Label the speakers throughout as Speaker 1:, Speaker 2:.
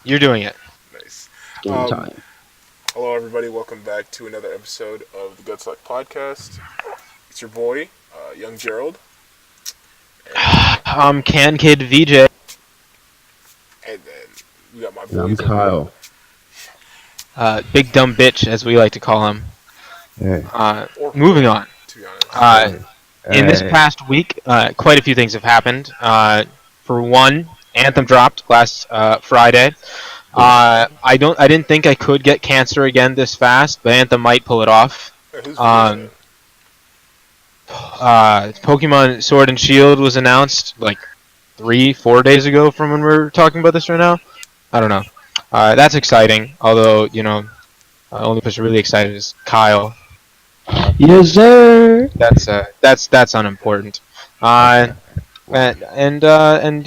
Speaker 1: You're doing it.
Speaker 2: Nice.
Speaker 3: Game
Speaker 2: Um,
Speaker 3: time.
Speaker 2: Hello, everybody. Welcome back to another episode of the Good Succ podcast. It's your boy, Young Gerald, and
Speaker 1: Can Kid VJ.
Speaker 2: then we got my
Speaker 3: And I'm
Speaker 2: boys over here.
Speaker 3: Kyle.
Speaker 1: Big dumb bitch, as we like to call him.
Speaker 3: Hey.
Speaker 2: Or
Speaker 1: Moving on.
Speaker 2: to be honest.
Speaker 1: Uh, in this
Speaker 3: Hey.
Speaker 1: past week, quite a few things have happened. For one, Anthem dropped last Friday. I didn't think I could get cancer again this fast, but Anthem might pull it off.
Speaker 2: Hey, whose video is
Speaker 1: Um, Pokemon Sword and Shield was announced like 3-4 days ago from when we're talking about this right now. I don't know. That's exciting. Although the only person really excited is Kyle.
Speaker 3: Yes, sir.
Speaker 1: That's unimportant. And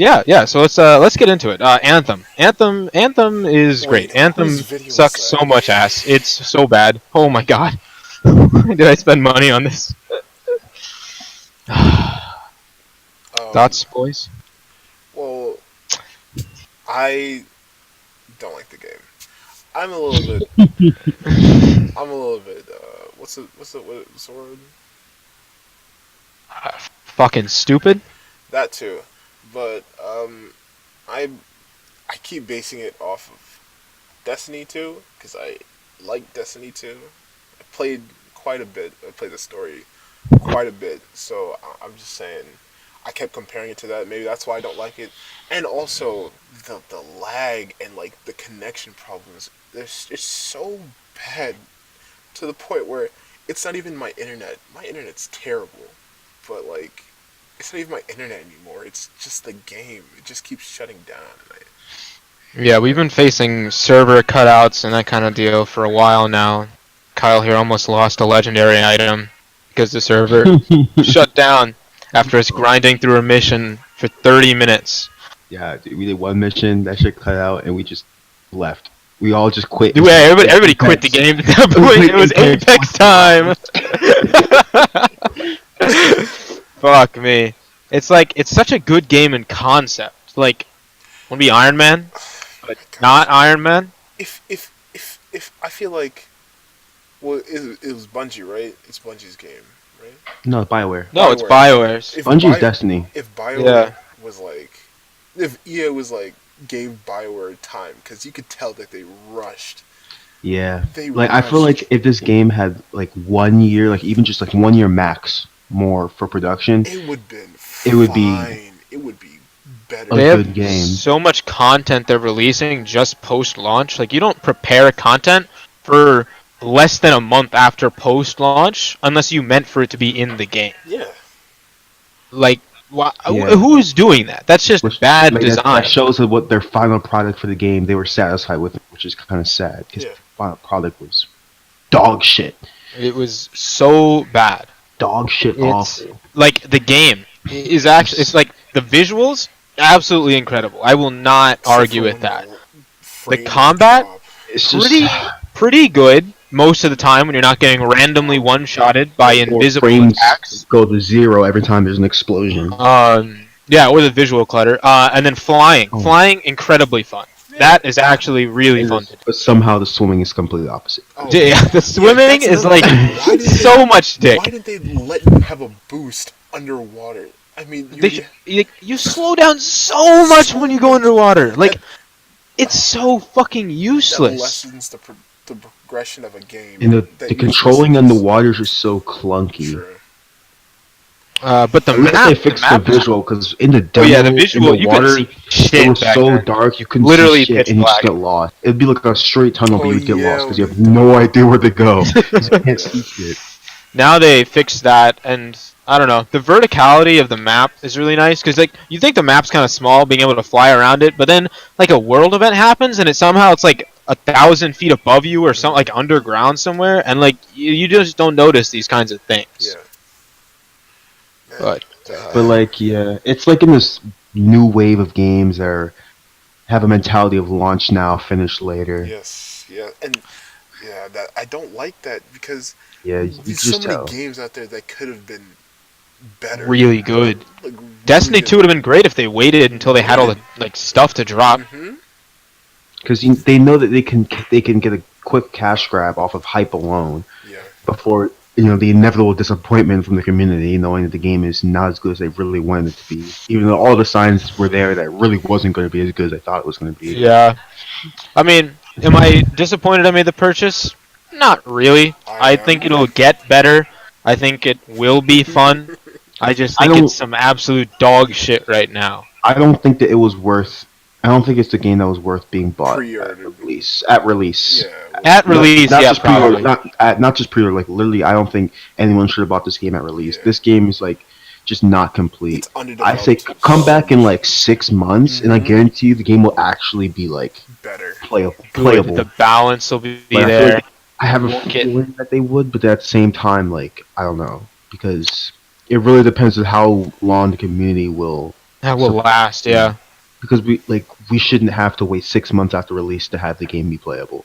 Speaker 1: yeah. So let's get into it. Anthem is
Speaker 2: Wait,
Speaker 1: great. Anthem
Speaker 2: whose video is
Speaker 1: sucks so
Speaker 2: that?
Speaker 1: much ass. It's so bad. Oh my god. Why did I spend money on this? Thoughts, boys?
Speaker 2: Well, I don't like the game. I'm a little bit. I'm a little bit. What's the word?
Speaker 1: Fucking stupid.
Speaker 2: That too, but I I keep basing it off of Destiny 2 because I like Destiny 2. I played quite a bit. I played the story quite a bit, so I'm just saying. I kept comparing it to that. Maybe that's why I don't like it, and also the lag and like the connection problems. It's so bad to the point where it's not even my internet. My internet's terrible, but like it's not even my internet anymore. It's just the game. It just keeps shutting down.
Speaker 1: Yeah, we've been facing server cutouts and that kind of deal for a while now. Kyle here almost lost a legendary item because the server shut down after us grinding through a mission for 30 minutes.
Speaker 3: Yeah, dude, we did one mission, that shit cut out, and we just left. We all just quit.
Speaker 1: Yeah, everybody quit the game at that point. It was Apex time. Fuck me. It's such a good game in concept. Like, wanna be Iron Man, but not Iron Man?
Speaker 2: If I feel like, well, it was Bungie, right? It's Bungie's game, right?
Speaker 3: No, BioWare.
Speaker 1: No, it's
Speaker 2: BioWare.
Speaker 1: BioWare's.
Speaker 2: If
Speaker 3: Bungie's Destiny.
Speaker 2: If BioWare
Speaker 1: Yeah.
Speaker 2: was like, if EA was like gave BioWare time, because you could tell that they rushed.
Speaker 3: Yeah.
Speaker 2: They
Speaker 3: Like, I feel
Speaker 2: rushed.
Speaker 3: like if this game had, like, 1 year, like, even just, like, 1 year max more for production,
Speaker 2: It would been.
Speaker 3: It would be
Speaker 2: fine. It would be better.
Speaker 3: a
Speaker 1: They have
Speaker 3: good game.
Speaker 1: so much content they're releasing just post-launch. Like, you don't prepare content for less than a month after post-launch unless you meant for it to be in the game.
Speaker 2: Yeah.
Speaker 1: Like,
Speaker 3: Yeah.
Speaker 1: who's doing that? That's just
Speaker 3: Which,
Speaker 1: bad
Speaker 3: like,
Speaker 1: design.
Speaker 3: that shows that what their final product for the game, they were satisfied with it, which is kind of sad, because
Speaker 2: Yeah.
Speaker 3: the final product was dog shit.
Speaker 1: It was so bad.
Speaker 3: Dog shit
Speaker 1: It's
Speaker 3: awful.
Speaker 1: like the game is actually. It's like the visuals, absolutely incredible. I will not argue with that. The combat,
Speaker 3: It's just
Speaker 1: pretty good most of the time when you're not getting randomly one-shotted by invisible
Speaker 3: frames
Speaker 1: attacks.
Speaker 3: go to zero every time there's an explosion.
Speaker 1: Yeah, or the visual clutter. And then flying.
Speaker 3: Oh.
Speaker 1: Flying, incredibly fun. That is actually really fun to do.
Speaker 3: But somehow the swimming is completely opposite.
Speaker 2: Oh,
Speaker 1: Yeah, the swimming
Speaker 2: that's
Speaker 1: is
Speaker 2: another-
Speaker 1: like
Speaker 2: Why did
Speaker 1: so much dick.
Speaker 2: Why did they let you have a boost underwater? I mean,
Speaker 1: You slow down so much when you go underwater. Like, it's so fucking
Speaker 2: that
Speaker 1: useless.
Speaker 2: lessens the progression of a game.
Speaker 3: And
Speaker 2: that
Speaker 3: the
Speaker 2: usually
Speaker 3: controlling
Speaker 2: sucks.
Speaker 3: underwater is just so clunky.
Speaker 2: Sure.
Speaker 1: But the
Speaker 3: At least
Speaker 1: map,
Speaker 3: they fixed the visual, because in the
Speaker 1: Oh
Speaker 3: demo,
Speaker 1: yeah, the visual.
Speaker 3: in the
Speaker 1: You
Speaker 3: water,
Speaker 1: couldn't see shit
Speaker 3: it was
Speaker 1: back
Speaker 3: so
Speaker 1: then.
Speaker 3: dark you couldn't
Speaker 1: Literally
Speaker 3: see shit,
Speaker 1: pitch
Speaker 3: and you just
Speaker 1: black.
Speaker 3: get lost. It'd be like a straight tunnel, but
Speaker 2: Oh,
Speaker 3: you'd get
Speaker 2: yeah,
Speaker 3: lost because you have
Speaker 2: with
Speaker 3: no idea where to go. You can't see shit.
Speaker 1: Now they fixed that, and I don't know. The verticality of the map is really nice because like you think the map's kind of small, being able to fly around it, but then like a world event happens, and it's like 1,000 feet above you or something, like underground somewhere, and like you just don't notice these kinds of things.
Speaker 2: Yeah.
Speaker 1: But
Speaker 3: But like, yeah, it's like in this new wave of games that have a mentality of launch now, finish later.
Speaker 2: Yes. Yeah. And that I don't like that because
Speaker 3: Yeah, you can
Speaker 2: there's so
Speaker 3: just
Speaker 2: many
Speaker 3: tell.
Speaker 2: games out there that could have been better.
Speaker 1: really good.
Speaker 2: Like really
Speaker 1: Destiny
Speaker 2: good.
Speaker 1: 2 would have been great if they waited until they had all
Speaker 2: Yeah.
Speaker 1: the like stuff to drop.
Speaker 2: Mm-hmm.
Speaker 3: because they know that they can get a quick cash grab off of hype alone
Speaker 2: Yeah.
Speaker 3: before the inevitable disappointment from the community, knowing that the game is not as good as they really wanted it to be, even though all the signs were there that it really wasn't going to be as good as they thought it was going to be.
Speaker 1: Yeah. I mean, am I disappointed I made the purchase? Not really.
Speaker 2: I
Speaker 1: I
Speaker 2: am.
Speaker 1: think it'll get better. I think it will be fun. I just
Speaker 3: I
Speaker 1: think it's
Speaker 3: don't
Speaker 1: some absolute dog shit right now.
Speaker 3: I don't think that it was worth. I don't think it's the game that was worth being bought at
Speaker 2: Pre-ordered.
Speaker 3: release. At release,
Speaker 2: Yeah.
Speaker 1: At
Speaker 2: Well,
Speaker 1: release,
Speaker 3: not
Speaker 1: yeah,
Speaker 3: just pre-order,
Speaker 1: probably.
Speaker 3: not just pre-order. Like literally, I don't think anyone should have bought this game at release.
Speaker 2: yeah.
Speaker 3: This game is like just not complete.
Speaker 2: It's
Speaker 3: I say
Speaker 2: underdeveloped.
Speaker 3: come
Speaker 2: so
Speaker 3: back in
Speaker 2: much
Speaker 3: like 6 months, and I
Speaker 2: Mhm.
Speaker 3: guarantee you the game will actually be like
Speaker 2: better.
Speaker 3: playable.
Speaker 1: Good.
Speaker 3: Playable.
Speaker 1: The balance will be
Speaker 3: But I feel
Speaker 1: there.
Speaker 3: like I have a
Speaker 1: Won't get-
Speaker 3: feeling that they would, but at the same time, like I don't know, because it really depends on how long the community will.
Speaker 1: That will last, yeah.
Speaker 3: Because we shouldn't have to wait 6 months after release to have the game be playable.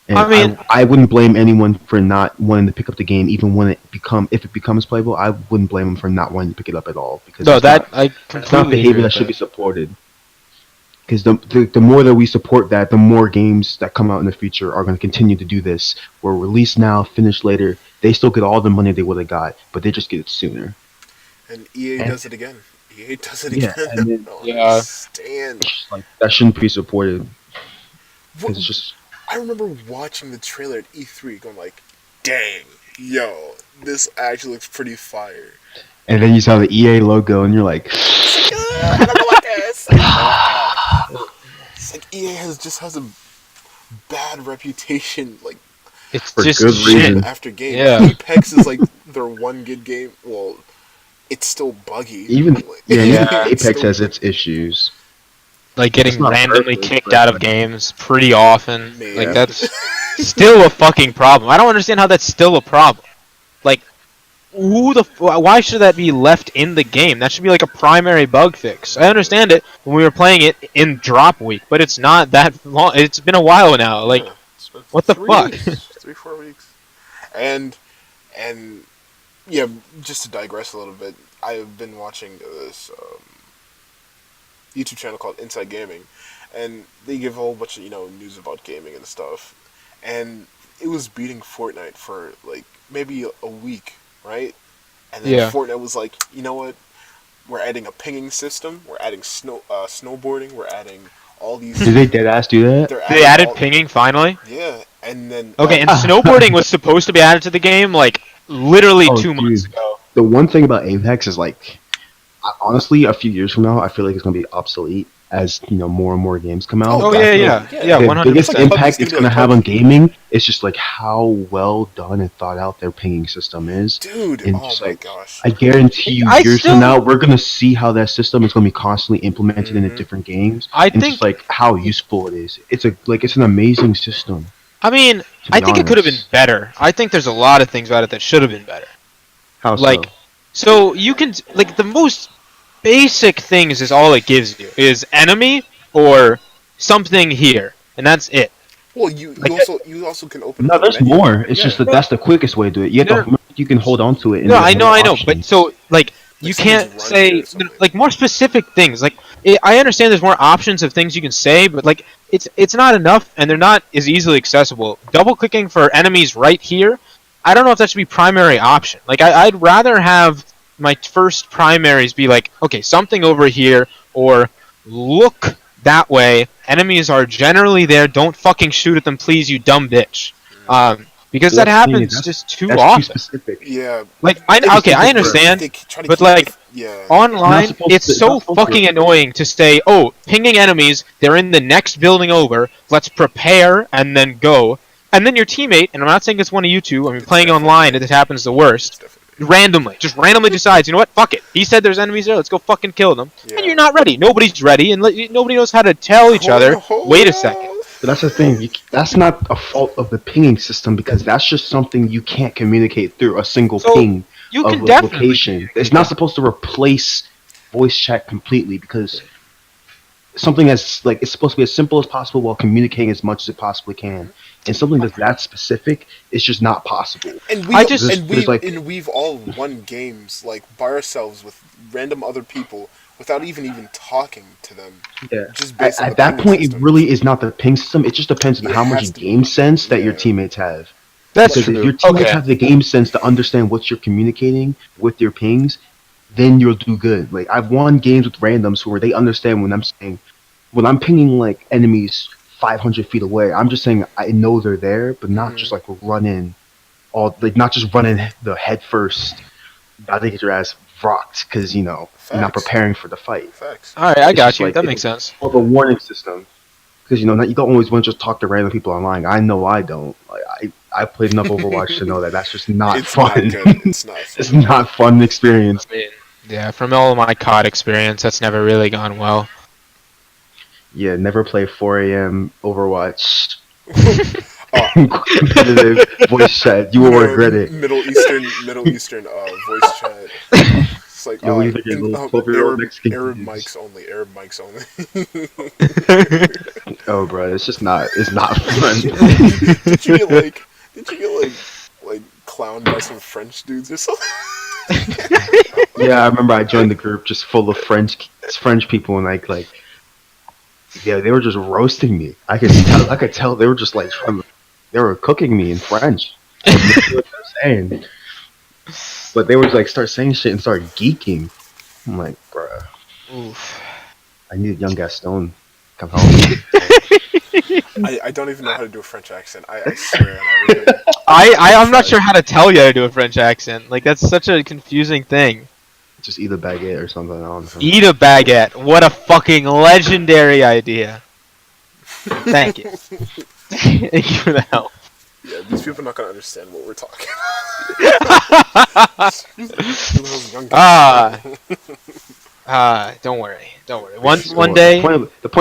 Speaker 3: And
Speaker 1: I mean-
Speaker 3: I wouldn't blame anyone for not wanting to pick up the game, even when if it becomes playable. I wouldn't blame them for not wanting to pick it up at all, because
Speaker 1: No,
Speaker 3: it's
Speaker 1: that
Speaker 3: not,
Speaker 1: I
Speaker 3: it's not
Speaker 1: completely agree
Speaker 3: behavior
Speaker 1: with
Speaker 3: that should be
Speaker 1: that.
Speaker 3: supported. Because the more that we support that, the more games that come out in the future are going to continue to do this. Where release now, finish later, they still get all the money they would have got, but they just get it sooner.
Speaker 2: And EA
Speaker 3: And-
Speaker 2: does it again. EA does it
Speaker 3: Yeah,
Speaker 2: again.
Speaker 3: and then-
Speaker 2: I don't
Speaker 1: Yeah.
Speaker 2: understand.
Speaker 3: It's just like that shouldn't be supported
Speaker 2: What,
Speaker 3: because it's just
Speaker 2: I remember watching the trailer at E3 going like, dang, yo, this actually looks pretty fire.
Speaker 3: and then you saw the EA logo and you're like,
Speaker 2: I don't want this. I don't want that. It's like EA has a bad reputation, like
Speaker 1: It's
Speaker 3: For
Speaker 1: just
Speaker 3: good
Speaker 1: shit.
Speaker 3: reason.
Speaker 2: after game.
Speaker 1: Yeah.
Speaker 2: Apex is like their one good game. Well, it's still buggy.
Speaker 3: even
Speaker 1: Yeah.
Speaker 3: Apex
Speaker 2: It's still
Speaker 3: has its issues.
Speaker 1: Like
Speaker 3: It's
Speaker 1: getting
Speaker 3: not
Speaker 1: randomly
Speaker 3: perfect,
Speaker 1: kicked
Speaker 3: but-
Speaker 1: out of games pretty often.
Speaker 2: Man.
Speaker 1: Like that's still a fucking problem. I don't understand how that's still a problem. Like, why should that be left in the game? That should be like a primary bug fix. I understand it when we were playing it in drop week, but it's not that long. It's been a while now. Like,
Speaker 2: Yeah, it's been
Speaker 1: what the
Speaker 2: 3
Speaker 1: fuck?
Speaker 2: weeks, 3-4 weeks. And yeah, just to digress a little bit, I've been watching this YouTube channel called Inside Gaming, and they give a whole bunch of news about gaming and stuff. And it was beating Fortnite for like maybe a week, right? And then
Speaker 1: Yeah.
Speaker 2: Fortnite was like, you know what? We're adding a pinging system. We're adding snowboarding. We're adding all these.
Speaker 3: Did they dead ass do that?
Speaker 2: They're
Speaker 1: they added
Speaker 2: all-
Speaker 1: pinging finally.
Speaker 2: Yeah, and then
Speaker 1: Okay, and snowboarding was supposed to be added to the game like literally
Speaker 3: Oh,
Speaker 1: 2 months
Speaker 3: dude.
Speaker 1: ago.
Speaker 3: The one thing about Apex is like, honestly, a few years from now, I feel like it's gonna be obsolete as more and more games come out.
Speaker 2: Oh,
Speaker 1: Oh yeah, yeah,
Speaker 2: Yeah.
Speaker 1: yeah,
Speaker 3: The
Speaker 1: 100%.
Speaker 3: biggest
Speaker 2: It's like
Speaker 3: impact
Speaker 2: PUBG's
Speaker 3: it's
Speaker 2: gonna be
Speaker 3: gonna
Speaker 2: like
Speaker 3: have on
Speaker 2: PUBG.
Speaker 3: gaming is just like how well done and thought out their pinging system is.
Speaker 2: dude,
Speaker 3: And
Speaker 2: oh
Speaker 3: just
Speaker 2: my
Speaker 3: like,
Speaker 2: gosh,
Speaker 3: I guarantee you,
Speaker 1: I
Speaker 3: years
Speaker 1: still-
Speaker 3: from now, we're gonna see how that system is gonna be constantly implemented into
Speaker 2: Mhm.
Speaker 3: different games,
Speaker 1: I
Speaker 3: and
Speaker 1: think.
Speaker 3: just like how useful it is. It's an amazing system.
Speaker 1: I mean,
Speaker 3: To
Speaker 1: I
Speaker 3: be
Speaker 1: think it could have been
Speaker 3: honest.
Speaker 1: better. I think there's a lot of things about it that should have been better.
Speaker 3: How
Speaker 1: Like, so you can like the most basic things is all it gives you is enemy or something here, and that's it.
Speaker 2: well, you
Speaker 1: like-
Speaker 2: you also can open.
Speaker 3: No,
Speaker 2: up the
Speaker 3: there's
Speaker 2: menu.
Speaker 3: more. It's
Speaker 2: Yeah.
Speaker 3: just that's the quickest way to do it. You can hold on to it. and
Speaker 1: No,
Speaker 3: there's
Speaker 1: I know,
Speaker 3: more
Speaker 1: I know,
Speaker 3: options.
Speaker 1: but so like you
Speaker 2: someone's
Speaker 1: can't
Speaker 2: run
Speaker 1: say
Speaker 2: here or something.
Speaker 1: like more specific things. Like I understand there's more options of things you can say, but like it's not enough, and they're not as easily accessible. Double clicking for enemies right here, I don't know if that should be primary option. Like I'd rather have my first primaries be like, okay, something over here, or look that way. Enemies are generally there. Don't fucking shoot at them, please, you dumb bitch. Because
Speaker 3: Well,
Speaker 1: that
Speaker 3: that's the thing,
Speaker 1: happens
Speaker 3: that's-
Speaker 1: just too
Speaker 3: that's
Speaker 1: often.
Speaker 3: too specific.
Speaker 2: Yeah,
Speaker 1: Like
Speaker 2: They-
Speaker 1: I understand,
Speaker 2: they try to
Speaker 1: but
Speaker 2: keep
Speaker 1: like
Speaker 2: it- yeah,
Speaker 1: online,
Speaker 3: supposed
Speaker 1: it's
Speaker 3: to- it's
Speaker 1: so
Speaker 3: not supposed to-
Speaker 1: fucking annoying to say, "Oh, pinging enemies, they're in the next building over. Let's prepare and then go." And then your teammate, and I'm not saying it's one of you two. I mean, playing online, it happens the worst. Randomly decides, you know what? Fuck it. He said there's enemies there. Let's go fucking kill them.
Speaker 2: Yeah.
Speaker 1: And you're not ready. Nobody's ready, and nobody knows how to tell each other. Wait a second.
Speaker 3: But that's the thing. That's not a fault of the pinging system because that's just something you can't communicate through a single
Speaker 1: So,
Speaker 3: ping
Speaker 1: You
Speaker 3: of
Speaker 1: can
Speaker 3: a
Speaker 1: definitely.
Speaker 3: location. It's not supposed to replace voice chat completely because something as like it's supposed to be as simple as possible while communicating as much as it possibly can. And something that's that specific is just not possible.
Speaker 2: And
Speaker 1: I
Speaker 2: we
Speaker 1: just
Speaker 3: There's like,
Speaker 2: and we've all won games like by ourselves with random other people without even talking to them,
Speaker 3: yeah.
Speaker 2: just based on the
Speaker 3: At that
Speaker 2: pinging
Speaker 3: point, it
Speaker 2: system.
Speaker 3: really is not the ping system. It just depends on
Speaker 2: It
Speaker 3: how much
Speaker 2: has to be.
Speaker 3: game sense that your
Speaker 2: Yeah.
Speaker 3: teammates have.
Speaker 1: that's
Speaker 3: Because if
Speaker 1: true.
Speaker 3: your teammates
Speaker 1: Okay.
Speaker 3: have the game sense to understand what you're communicating with your pings, then you'll do good. Like I've won games with randoms where they understand when I'm saying when I'm pinging like enemies 500 feet away. I'm just saying I know they're there, but not just
Speaker 2: Hmm.
Speaker 3: like running all like not just running the head first. I think get your ass rocked because you're not
Speaker 2: Facts.
Speaker 3: preparing for the fight.
Speaker 2: Facts.
Speaker 1: All right, I
Speaker 3: It's
Speaker 1: got
Speaker 3: just
Speaker 1: you.
Speaker 3: like
Speaker 1: That
Speaker 3: it's
Speaker 1: makes sense.
Speaker 3: more of a warning system because you don't always want to just talk to random people online. I know I don't. Like I played enough Overwatch to know that that's just not
Speaker 2: It's not
Speaker 3: fun.
Speaker 2: good. It's not
Speaker 3: It's
Speaker 2: fun.
Speaker 3: not fun experience.
Speaker 1: I mean, yeah, from all of my COD experience, that's never really gone well.
Speaker 3: Yeah, never play 4 a.m. Overwatch
Speaker 2: Oh,
Speaker 3: competitive voice chat. You will regret it.
Speaker 2: Middle Eastern voice chat. It's like
Speaker 3: You'll either get little 12-year-old Mexican
Speaker 2: Arab
Speaker 3: kids.
Speaker 2: mics only. Arab mics only.
Speaker 3: Oh, bro, it's just not. It's not fun.
Speaker 2: did you get like did you get like clowned by some French dudes or something?
Speaker 3: Yeah, I remember I joined the group just full of French people, and yeah, they were just roasting me. I could tell. I could tell they were just like they were cooking me in French. I had no idea what they were saying, but they would like start saying shit and start geeking. I'm like, bruh,
Speaker 1: Oof.
Speaker 3: I need a young Gaston come help me.
Speaker 2: I don't even know how to do a French accent. I swear on everything.
Speaker 1: I'm not
Speaker 2: Tried.
Speaker 1: sure how to tell you how to do a French accent. Like that's such a confusing thing.
Speaker 3: Just eat a baguette or something. I don't know.
Speaker 1: Eat a baguette. What a fucking legendary idea. Thank you. Thank you for the help.
Speaker 2: Yeah, these people are not gonna understand what we're talking. Who the hell's young
Speaker 1: Ah,
Speaker 2: Gaston?
Speaker 1: don't worry. Don't worry. One
Speaker 3: So
Speaker 1: one
Speaker 3: the
Speaker 1: day.
Speaker 3: point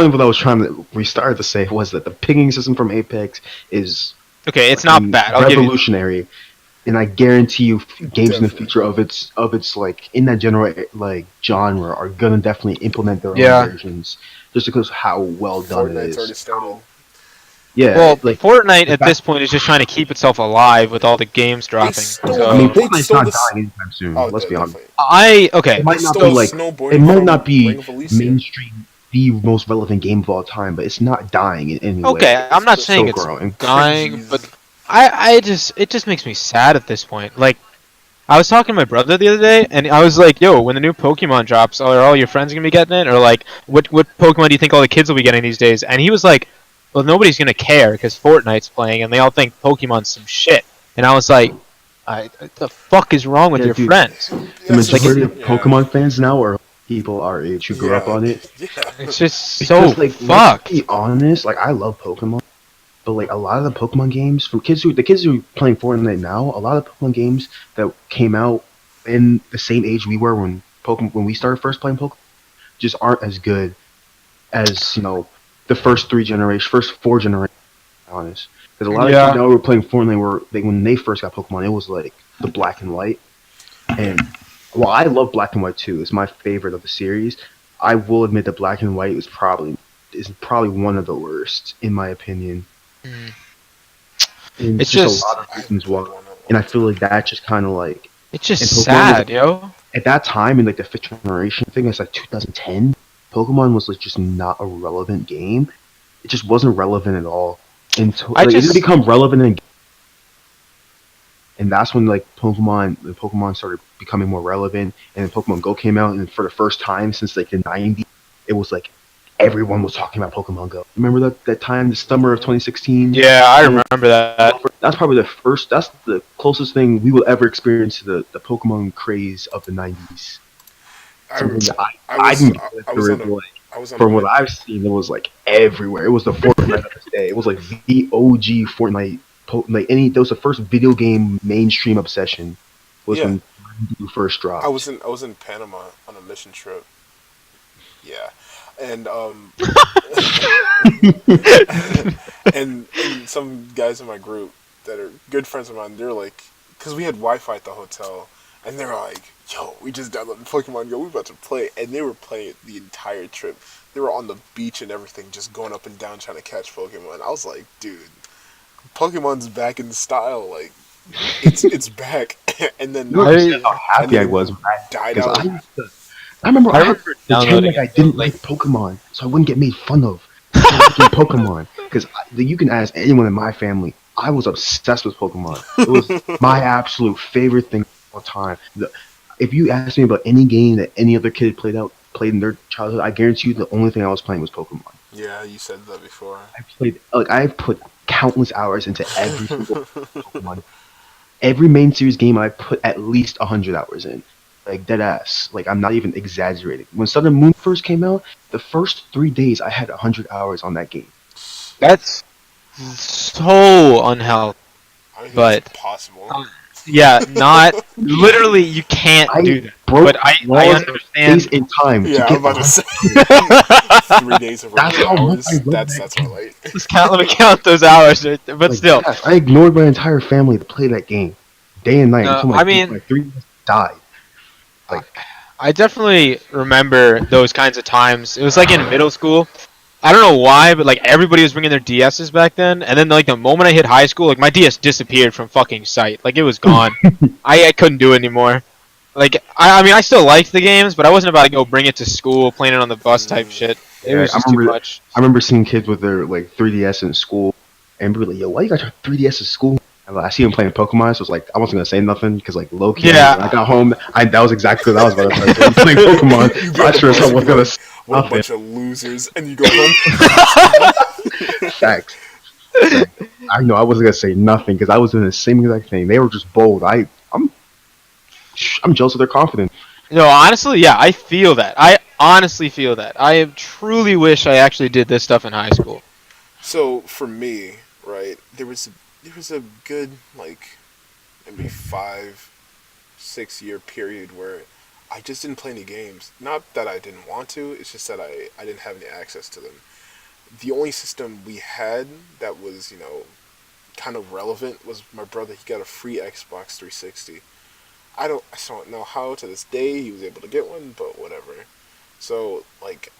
Speaker 3: of what I was trying to restart to say was that the pinging system from Apex is
Speaker 1: Okay, it's not
Speaker 3: fucking
Speaker 1: bad. I'll give you.
Speaker 3: revolutionary, and I guarantee you, games in the
Speaker 2: Definitely.
Speaker 3: future of its like in that general like genre are gonna definitely implement their own
Speaker 1: Yeah.
Speaker 3: versions, just because how well done it
Speaker 2: Fortnite's already
Speaker 3: is.
Speaker 2: started.
Speaker 3: Yeah,
Speaker 1: Well,
Speaker 3: like
Speaker 1: Fortnite
Speaker 3: the
Speaker 1: at
Speaker 3: fact.
Speaker 1: this point is just trying to keep itself alive with all the games dropping.
Speaker 3: I mean,
Speaker 1: So
Speaker 2: They
Speaker 3: Fortnite's
Speaker 2: stole
Speaker 3: not
Speaker 2: this.
Speaker 3: dying anytime soon.
Speaker 2: Oh,
Speaker 3: Let's be honest.
Speaker 2: definitely.
Speaker 1: okay.
Speaker 3: It
Speaker 2: They
Speaker 3: might not be
Speaker 2: stole
Speaker 1: So
Speaker 3: like it
Speaker 2: snowboarding
Speaker 3: might
Speaker 2: from
Speaker 3: not
Speaker 2: Ring
Speaker 3: be
Speaker 2: of Elysia.
Speaker 3: mainstream the most relevant game of all time, but it's not dying in any way.
Speaker 1: okay, I'm not
Speaker 3: It's
Speaker 1: saying
Speaker 3: still
Speaker 1: it's
Speaker 3: growing.
Speaker 1: dying, but
Speaker 2: Cringies.
Speaker 1: I just it just makes me sad at this point. Like I was talking to my brother the other day, and I was like, "Yo, when the new Pokemon drops, are all your friends gonna be getting it, or like, what Pokemon do you think all the kids will be getting these days?" And he was like, "Well, nobody's gonna care because Fortnite's playing, and they all think Pokemon's some shit." And I was like, "What the fuck is wrong with
Speaker 3: Yeah,
Speaker 1: your
Speaker 3: dude.
Speaker 1: friends?
Speaker 3: The
Speaker 2: That's
Speaker 1: Like,
Speaker 2: just
Speaker 3: majority of
Speaker 2: yeah,
Speaker 3: Pokemon fans now are people our age who grew
Speaker 2: yeah,
Speaker 3: up on it.
Speaker 2: yeah.
Speaker 1: it's just so
Speaker 3: Because like let's be
Speaker 1: fucked."
Speaker 3: honest, like I love Pokemon, but like a lot of the Pokemon games from kids who are playing Fortnite now, a lot of Pokemon games that came out in the same age we were when we started first playing Pokemon just aren't as good as the first 4 generations. To be honest, because a lot of kids
Speaker 1: Yeah.
Speaker 3: now who are playing Fortnite when they first got Pokemon, it was like the black and white.
Speaker 2: Yeah.
Speaker 3: And well, I love Black and White too. It's my favorite of the series. I will admit that Black and White is probably one of the worst in my opinion.
Speaker 1: Mm.
Speaker 3: And it's
Speaker 1: It's
Speaker 3: just a
Speaker 1: just
Speaker 3: lot of
Speaker 2: I haven't
Speaker 3: reasons
Speaker 2: played
Speaker 3: why.
Speaker 2: one in a
Speaker 3: And
Speaker 2: long
Speaker 3: I feel like
Speaker 2: time.
Speaker 3: that just kind of like
Speaker 1: it's
Speaker 3: and
Speaker 1: just
Speaker 3: Pokemon was
Speaker 1: sad, yo.
Speaker 3: at that time in like the fifth generation. I think it's like 2010. Pokemon was like just not a relevant game. It just wasn't relevant at all. Until
Speaker 1: I
Speaker 3: like it didn't
Speaker 1: just
Speaker 3: become relevant and that's when like Pokemon started becoming more relevant, and then Pokemon Go came out, and for the first time since like the '90s, it was like everyone was talking about Pokemon Go. Remember that time, the summer of
Speaker 2: Hmm.
Speaker 3: 2016?
Speaker 1: yeah, I remember that.
Speaker 3: That's probably the first. That's the closest thing we will ever experience to the Pokemon craze of the '90s.
Speaker 2: I
Speaker 3: Something that I
Speaker 2: was
Speaker 3: didn't get
Speaker 2: I was
Speaker 3: through
Speaker 2: on
Speaker 3: it.
Speaker 2: a
Speaker 3: Like
Speaker 2: I was on a
Speaker 3: from what
Speaker 2: web.
Speaker 3: I've seen, it was like everywhere. It was the Fortnite of its day. It was like the OG Fortnite. Like that was the first video game mainstream obsession. Was
Speaker 2: Yeah,
Speaker 3: when first dropped.
Speaker 2: I was in Panama on a mission trip. Yeah, and and some guys in my group that are good friends of mine, they're like, because we had Wi-Fi at the hotel, and they're like, "Yo, we just downloaded Pokemon Go. We about to play," and they were playing it the entire trip. They were on the beach and everything, just going up and down trying to catch Pokemon. I was like, dude, Pokemon's back in style. Like it's back, and
Speaker 3: You
Speaker 2: then
Speaker 3: don't
Speaker 1: I
Speaker 3: understand how
Speaker 2: and
Speaker 3: happy
Speaker 2: then
Speaker 3: I
Speaker 2: it
Speaker 3: was when
Speaker 2: died
Speaker 3: because
Speaker 2: out.
Speaker 3: I remember
Speaker 1: I
Speaker 3: I had to
Speaker 1: remember
Speaker 3: pretend
Speaker 1: downloading
Speaker 3: like
Speaker 1: it
Speaker 3: I
Speaker 1: though.
Speaker 3: didn't like Pokemon so I wouldn't get made fun of for liking Pokemon. Because you can ask anyone in my family, I was obsessed with Pokemon. It was my absolute favorite thing of all time. If you ask me about any game that any other kid played in their childhood, I guarantee you the only thing I was playing was Pokemon.
Speaker 2: Yeah, you said that before.
Speaker 3: I've put countless hours into every single Pokemon. Every main series game I put at least 100 hours in. Like dead ass. Like I'm not even exaggerating. When Sun and Moon first came out, the first 3 days I had 100 hours on that game.
Speaker 1: That's so unhealthy.
Speaker 2: I don't think that's
Speaker 1: But
Speaker 2: possible.
Speaker 1: um, yeah, not literally. You can't
Speaker 3: I
Speaker 1: do that. But
Speaker 3: broke
Speaker 1: I
Speaker 3: laws of space
Speaker 1: understand.
Speaker 3: and time to
Speaker 2: Yeah, I was
Speaker 3: get
Speaker 2: about to
Speaker 3: 100.
Speaker 2: say 3 days of
Speaker 3: That's
Speaker 2: 100
Speaker 3: how much I
Speaker 2: hours.
Speaker 3: love that
Speaker 2: That's
Speaker 3: game.
Speaker 2: alright.
Speaker 1: Let's count. Let me count those hours. Right there. But
Speaker 3: Like
Speaker 1: still,
Speaker 3: dead ass. I ignored my entire family to play that game day and night
Speaker 1: no.
Speaker 3: until
Speaker 1: I mean,
Speaker 3: my 3 days died.
Speaker 1: I
Speaker 3: Like
Speaker 1: I definitely remember those kinds of times. It was like in middle school. I don't know why, but like everybody was bringing their DSs back then, and then like the moment I hit high school, like my DS disappeared from fucking sight. Like it was gone. I couldn't do it anymore. Like I mean I still liked the games, but I wasn't about to go bring it to school, playing it on the bus type
Speaker 2: Mm,
Speaker 1: shit. It
Speaker 3: yeah,
Speaker 1: was just too much.
Speaker 3: I remember seeing kids with their like 3DS in school, and be like, "Yo, why you got your 3DS in school?" And I see them playing Pokemon, so it's like I wasn't gonna say nothing because like low key,
Speaker 1: Yeah,
Speaker 3: when I got home, that was exactly what I was about to start doing, playing Pokemon.
Speaker 2: you
Speaker 3: So
Speaker 2: be
Speaker 3: I
Speaker 2: on the
Speaker 3: sure as
Speaker 2: bus,
Speaker 3: hell
Speaker 2: you be
Speaker 3: was gonna
Speaker 2: like,
Speaker 3: say
Speaker 2: "What a
Speaker 3: nothing.
Speaker 2: bunch of losers," and you go home.
Speaker 3: Facts. Facts. I know I wasn't gonna say nothing because I was doing the same exact thing. They were just bold. I'm jealous of their confidence.
Speaker 1: no, honestly, yeah, I feel that. I honestly feel that. I truly wish I actually did this stuff in high school.
Speaker 2: So for me, right, there was a good like maybe 5, 6 year period where I just didn't play any games. Not that I didn't want to, it's just that I didn't have any access to them. The only system we had that was, kind of relevant was my brother. He got a free Xbox 360. I still don't know how to this day he was able to get one, but whatever. So, like,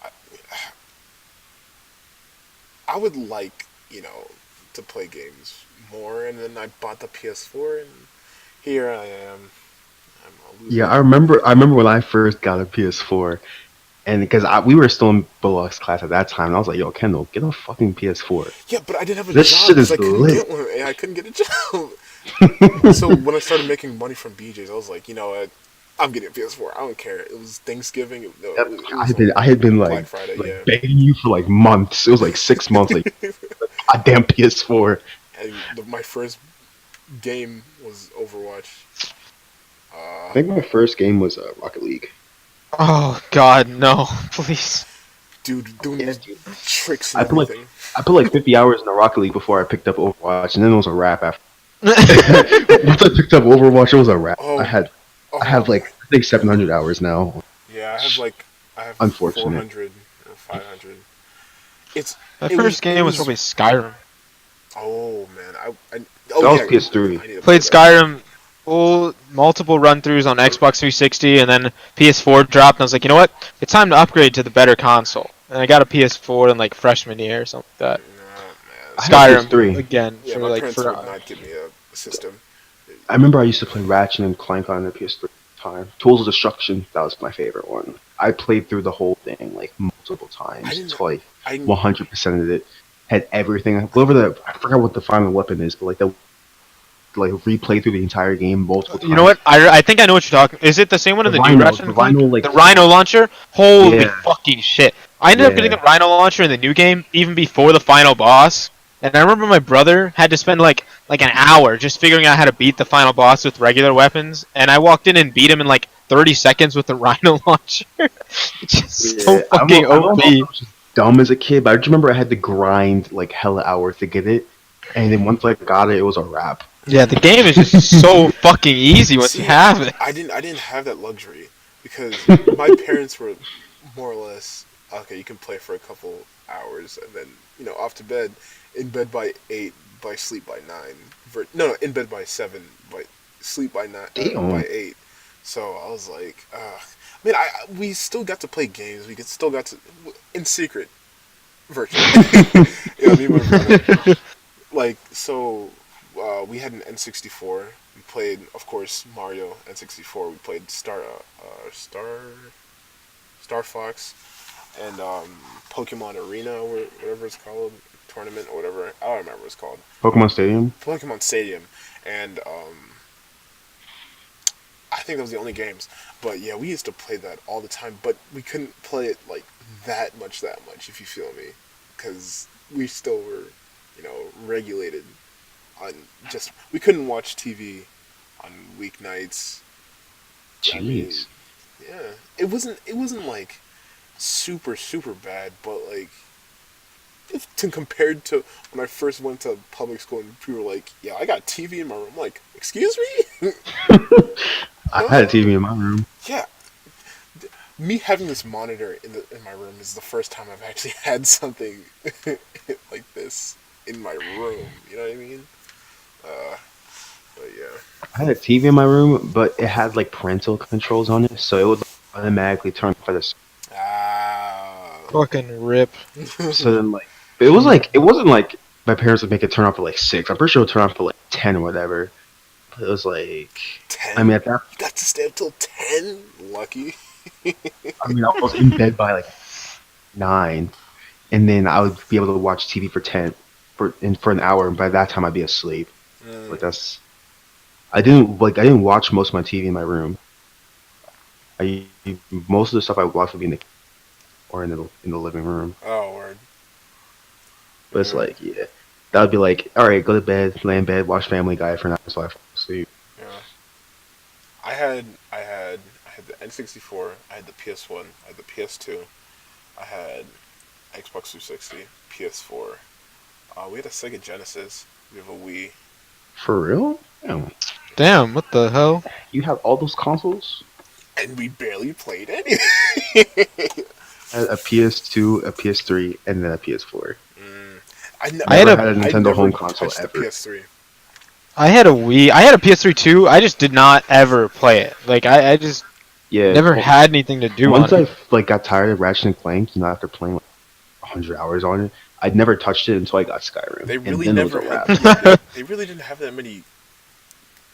Speaker 2: I would like, to play games more, and then I bought the PS4, and here I am. I'm a
Speaker 3: Yeah,
Speaker 2: loser.
Speaker 3: I remember when I first got a PS4, and because we were still in Bullock's class at that time, and I was like, "Yo, Kendall, get a fucking PS4.
Speaker 2: Yeah, but I didn't have a
Speaker 3: This
Speaker 2: job
Speaker 3: shit
Speaker 2: because
Speaker 3: is
Speaker 2: I couldn't
Speaker 3: lit."
Speaker 2: get one. And I couldn't get a job. So when I started making money from BJ's, I was like, you know what? I'm getting a PS4. I don't care. It was Thanksgiving. No,
Speaker 3: Yep.
Speaker 2: it was like
Speaker 3: I had been
Speaker 2: Black Friday.
Speaker 3: like
Speaker 2: Yeah.
Speaker 3: begging you for like months. It was like 6 months. Like a damn PS4.
Speaker 2: And my first game was Overwatch.
Speaker 3: I think my first game was Rocket League.
Speaker 1: Oh God, no, please.
Speaker 2: Dude, doing
Speaker 3: Yeah,
Speaker 2: those
Speaker 3: dude.
Speaker 2: tricks and
Speaker 3: I put like
Speaker 2: everything.
Speaker 3: I put like 50 hours in the Rocket League before I picked up Overwatch, and then it was a wrap after. Once I picked up Overwatch, it was a wrap.
Speaker 2: Oh,
Speaker 3: I have
Speaker 2: oh,
Speaker 3: like I think 700 hours now.
Speaker 2: yeah. I have
Speaker 3: Unfortunate.
Speaker 2: 400 or 500. It's
Speaker 1: My
Speaker 2: it
Speaker 1: first game was
Speaker 2: was.
Speaker 1: probably Skyrim.
Speaker 2: Oh man,
Speaker 3: That
Speaker 2: oh
Speaker 3: was
Speaker 2: yeah,
Speaker 3: PS3.
Speaker 2: I need to play
Speaker 1: Played
Speaker 2: that.
Speaker 1: Skyrim full multiple run throughs on Xbox 360, and then PS4 dropped, and I was like, you know what? It's time to upgrade to the better console. And I got a PS4 in like freshman year or something like that.
Speaker 2: Nah, man.
Speaker 3: I had a
Speaker 1: Skyrim
Speaker 3: PS3.
Speaker 1: again
Speaker 2: Yeah,
Speaker 1: for
Speaker 2: my
Speaker 1: like
Speaker 2: parents
Speaker 1: for
Speaker 2: would not give me a system.
Speaker 3: I remember I used to play Ratchet and Clank on the PS3 time. Tools of Destruction, that was my favorite one. I played through the whole thing like multiple
Speaker 2: I
Speaker 3: times
Speaker 2: didn't.
Speaker 3: until I
Speaker 2: I didn't.
Speaker 3: 100% of it. Had everything. Whatever I forgot what the final weapon is, but like the like replay through the entire game multiple
Speaker 1: you know
Speaker 3: times.
Speaker 1: what? I think I know what you're talking. Is it the same one in the new Ratchet
Speaker 3: The
Speaker 1: and Clank?
Speaker 3: Rhino like
Speaker 1: The Rhino launcher? Holy
Speaker 3: yeah,
Speaker 1: fucking shit! I ended up getting
Speaker 3: yeah.
Speaker 1: the Rhino launcher in the new game even before the final boss. And I remember my brother had to spend like an hour just figuring out how to beat the final boss with regular weapons. And I walked in and beat him in like 30 seconds with the Rhino launcher. It's just so
Speaker 3: Yeah,
Speaker 1: fucking
Speaker 3: I don't know if I
Speaker 1: OP.
Speaker 3: was just dumb as a kid, but I just remember I had to grind like hella hours to get it, and then once I got it, it was a wrap.
Speaker 1: Yeah, the game is just so fucking easy once you
Speaker 2: See,
Speaker 1: have it.
Speaker 2: I didn't have that luxury because my parents were more or less okay. You can play for a couple hours and then off to bed. In bed by 8, by sleep by 9. No, in bed by 7, by sleep by 9, by
Speaker 3: Damn.
Speaker 2: 8. So I was like, I mean, we still got to play games. We still got to in secret, virtually. Yeah, me and my brother. like so we had an N64. We played, of course, Mario N64. We played Star Fox and Pokemon Arena, or whatever it's called, tournament or whatever. I don't remember what it's called.
Speaker 3: Pokemon Stadium.
Speaker 2: Pokemon Stadium, and I think that was the only games. But yeah, we used to play that all the time. But we couldn't play it like that much, if you feel me, because we still were, regulated on just we couldn't watch TV on weeknights. I mean,
Speaker 3: Jeez.
Speaker 2: yeah, it wasn't like super bad, but like if to compared to when I first went to public school and people were like, "Yeah, I got TV in my room." I'm like, "Excuse me?"
Speaker 3: I had a
Speaker 2: Huh?
Speaker 3: TV in my room.
Speaker 2: Yeah, me having this monitor in my room is the first time I've actually had something like this in my room. You know what I mean? Uh, but yeah.
Speaker 3: I had a TV in my room, but it had like parental controls on it, so it would automatically turn off at a.
Speaker 2: Ah.
Speaker 1: Fucking rip.
Speaker 3: So then like, but it wasn't like my parents would make it turn off at like 6. I'm pretty sure it would turn off at like 10 or whatever. But it was like, I
Speaker 2: 10?
Speaker 3: mean at that,
Speaker 2: You got to stay up till 10? Lucky.
Speaker 3: I mean I was in bed by like 9, and then I would be able to watch TV for 10 for an hour, and by that time I'd be asleep.
Speaker 2: Mm.
Speaker 3: But that's I didn't watch most of my TV in my room. Most of the stuff I would watch would be in the or in the living room.
Speaker 2: Oh, word.
Speaker 3: But it's
Speaker 2: Yeah,
Speaker 3: like, yeah, that would be like, all right, go to bed, lay in bed, watch Family Guy for an hour, so I fall asleep.
Speaker 2: yeah. I had the N64. I had the PS1. I had the PS2. I had Xbox 360, PS4. We had a Sega Genesis. We have a Wii,
Speaker 3: For real? Damn.
Speaker 1: Damn, what the hell?
Speaker 3: You have all those consoles?
Speaker 2: and we barely played anything.
Speaker 3: I had a PS2, a PS3, and then a PS4.
Speaker 2: Mm.
Speaker 1: I had
Speaker 3: Never
Speaker 1: a
Speaker 3: had a
Speaker 2: I
Speaker 3: Nintendo
Speaker 2: never
Speaker 3: home console
Speaker 2: touched the
Speaker 3: ever.
Speaker 2: PS3.
Speaker 1: I had a Wii. I had a PS3 too. I just did not ever play it. Like I just
Speaker 3: Yeah.
Speaker 1: never had anything to do on
Speaker 3: Once
Speaker 1: it.
Speaker 3: I like got tired of Ratchet and Clank, after playing like 100 hours on it, I'd never touched it until I got Skyrim,
Speaker 2: They
Speaker 3: and
Speaker 2: really
Speaker 3: then it was a
Speaker 2: never had.
Speaker 3: wrap.
Speaker 2: Yeah, they really didn't have that many